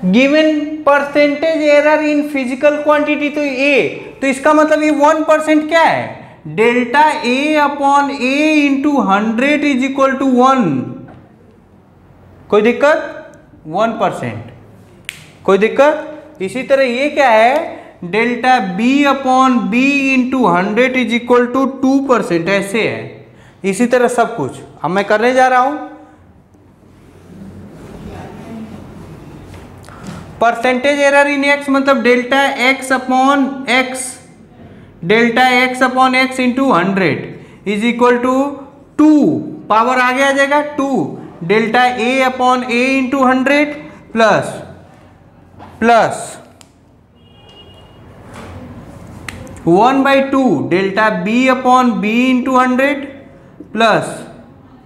given percentage error in physical quantity तो A, तो इसका मतलब ये 1% क्या है? Delta A upon A into 100 is equal to 1। कोई दिक्कत? 1%। कोई दिक्कत? इसी तरह ये क्या है? Delta B upon B into 100 is equal to 2%, ऐसे है। इसी तरह सब कुछ अब मैं करने जा रहा हूं। परसेंटेज एरर इन x मतलब delta x upon x into 100 is equal to 2, power आगे आ जाएगा 2, delta a upon a into 100 plus 1/2 delta b upon b into 100 plus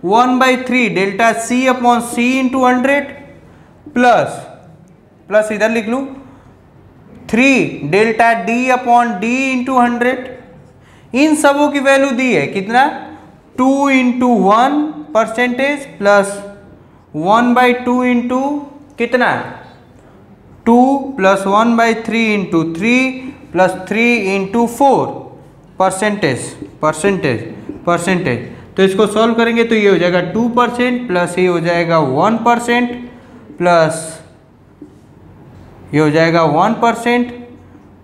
1/3 delta c upon c into 100 plus इधर लिख लूं 3 delta d upon d into 100। इन सबों की value दी है कितना? 2 इंटू 1% प्लस 1/2 इंटू कितना? 2 plus 1/3 into 3 plus 3 into 4 percentage. तो इसको सॉल्व करेंगे तो ये हो जाएगा 2% प्लस ये हो जाएगा 1% प्लस ये हो जाएगा 1%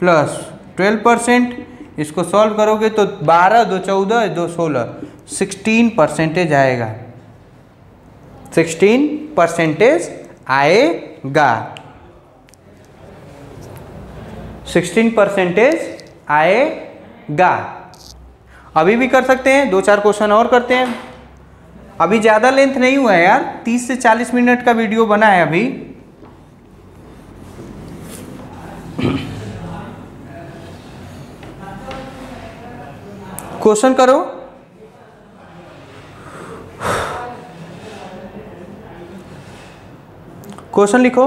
प्लस 12%। इसको सॉल्व करोगे तो 12 2 14 2 16 16% आएगा, 16% आएगा, 16% आएगा। अभी भी कर सकते हैं, 2-4 क्वेश्चन और करते हैं। अभी ज़्यादा लेंथ नहीं हुआ है यार, 30 से 40 मिनट का वीडियो बना है अभी। क्वेश्चन करो। क्वेश्चन लिखो।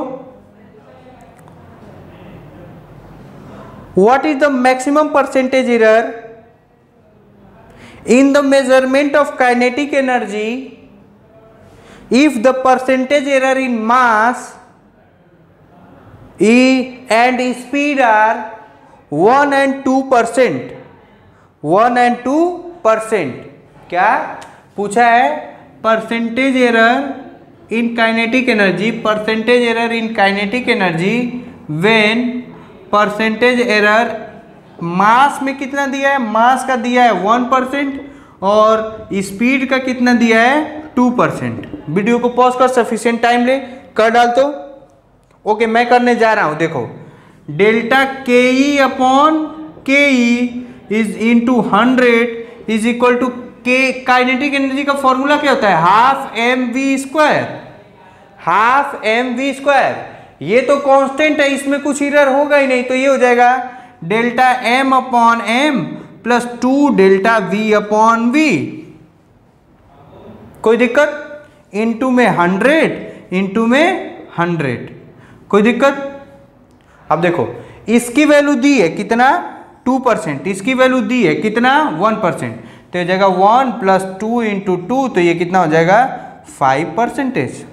What is the maximum percentage error in the measurement of kinetic energy if the percentage error in mass and speed are 1 and 2%? 1 and 2%। क्या पूछा है? Percentage error in kinetic energy, percentage error in kinetic energy when percentage error mass में कितना दिया है? मास का दिया है 1% और स्पीड का कितना दिया है? 2%। वीडियो को पॉज कर, सफिशिएंट टाइम ले, कर डाल तो। ओके, मैं करने जा रहा हूं। देखो, डेल्टा के E upon K E is into 100 is equal to K. Kinetic energy का फॉर्मूला क्या होता है? Half M V square, half M V square. ये तो कांस्टेंट है, इसमें कुछ एरर होगा ही नहीं, तो ये हो जाएगा delta M upon M plus 2 delta V upon V. कोई दिक्कत? इंटू में 100, इंटू में 100, कोई दिक्कत? अब देखो, इसकी वैल्यू दी है कितना? 2%। इसकी वैल्यू दी है कितना? 1%। तो हो जाएगा 1 प्लस 2 इंटू 2, तो ये कितना हो जाएगा? 5%।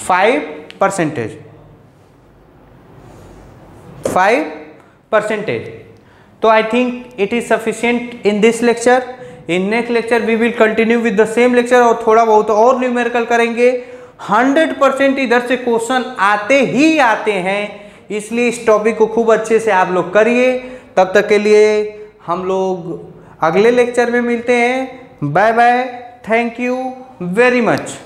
5%। 5%। तो I think it is sufficient in this lecture. In next lecture we will continue with the same lecture और थोड़ा बहुत और न्यूमेरिकल करेंगे। 100% इधर से क्वेश्चन आते ही आते हैं, इसलिए इस टॉपिक को खूब अच्छे से आप लोग करिए। तब तक के लिए हम लोग अगले लेक्चर में मिलते हैं। Bye bye, thank you very much.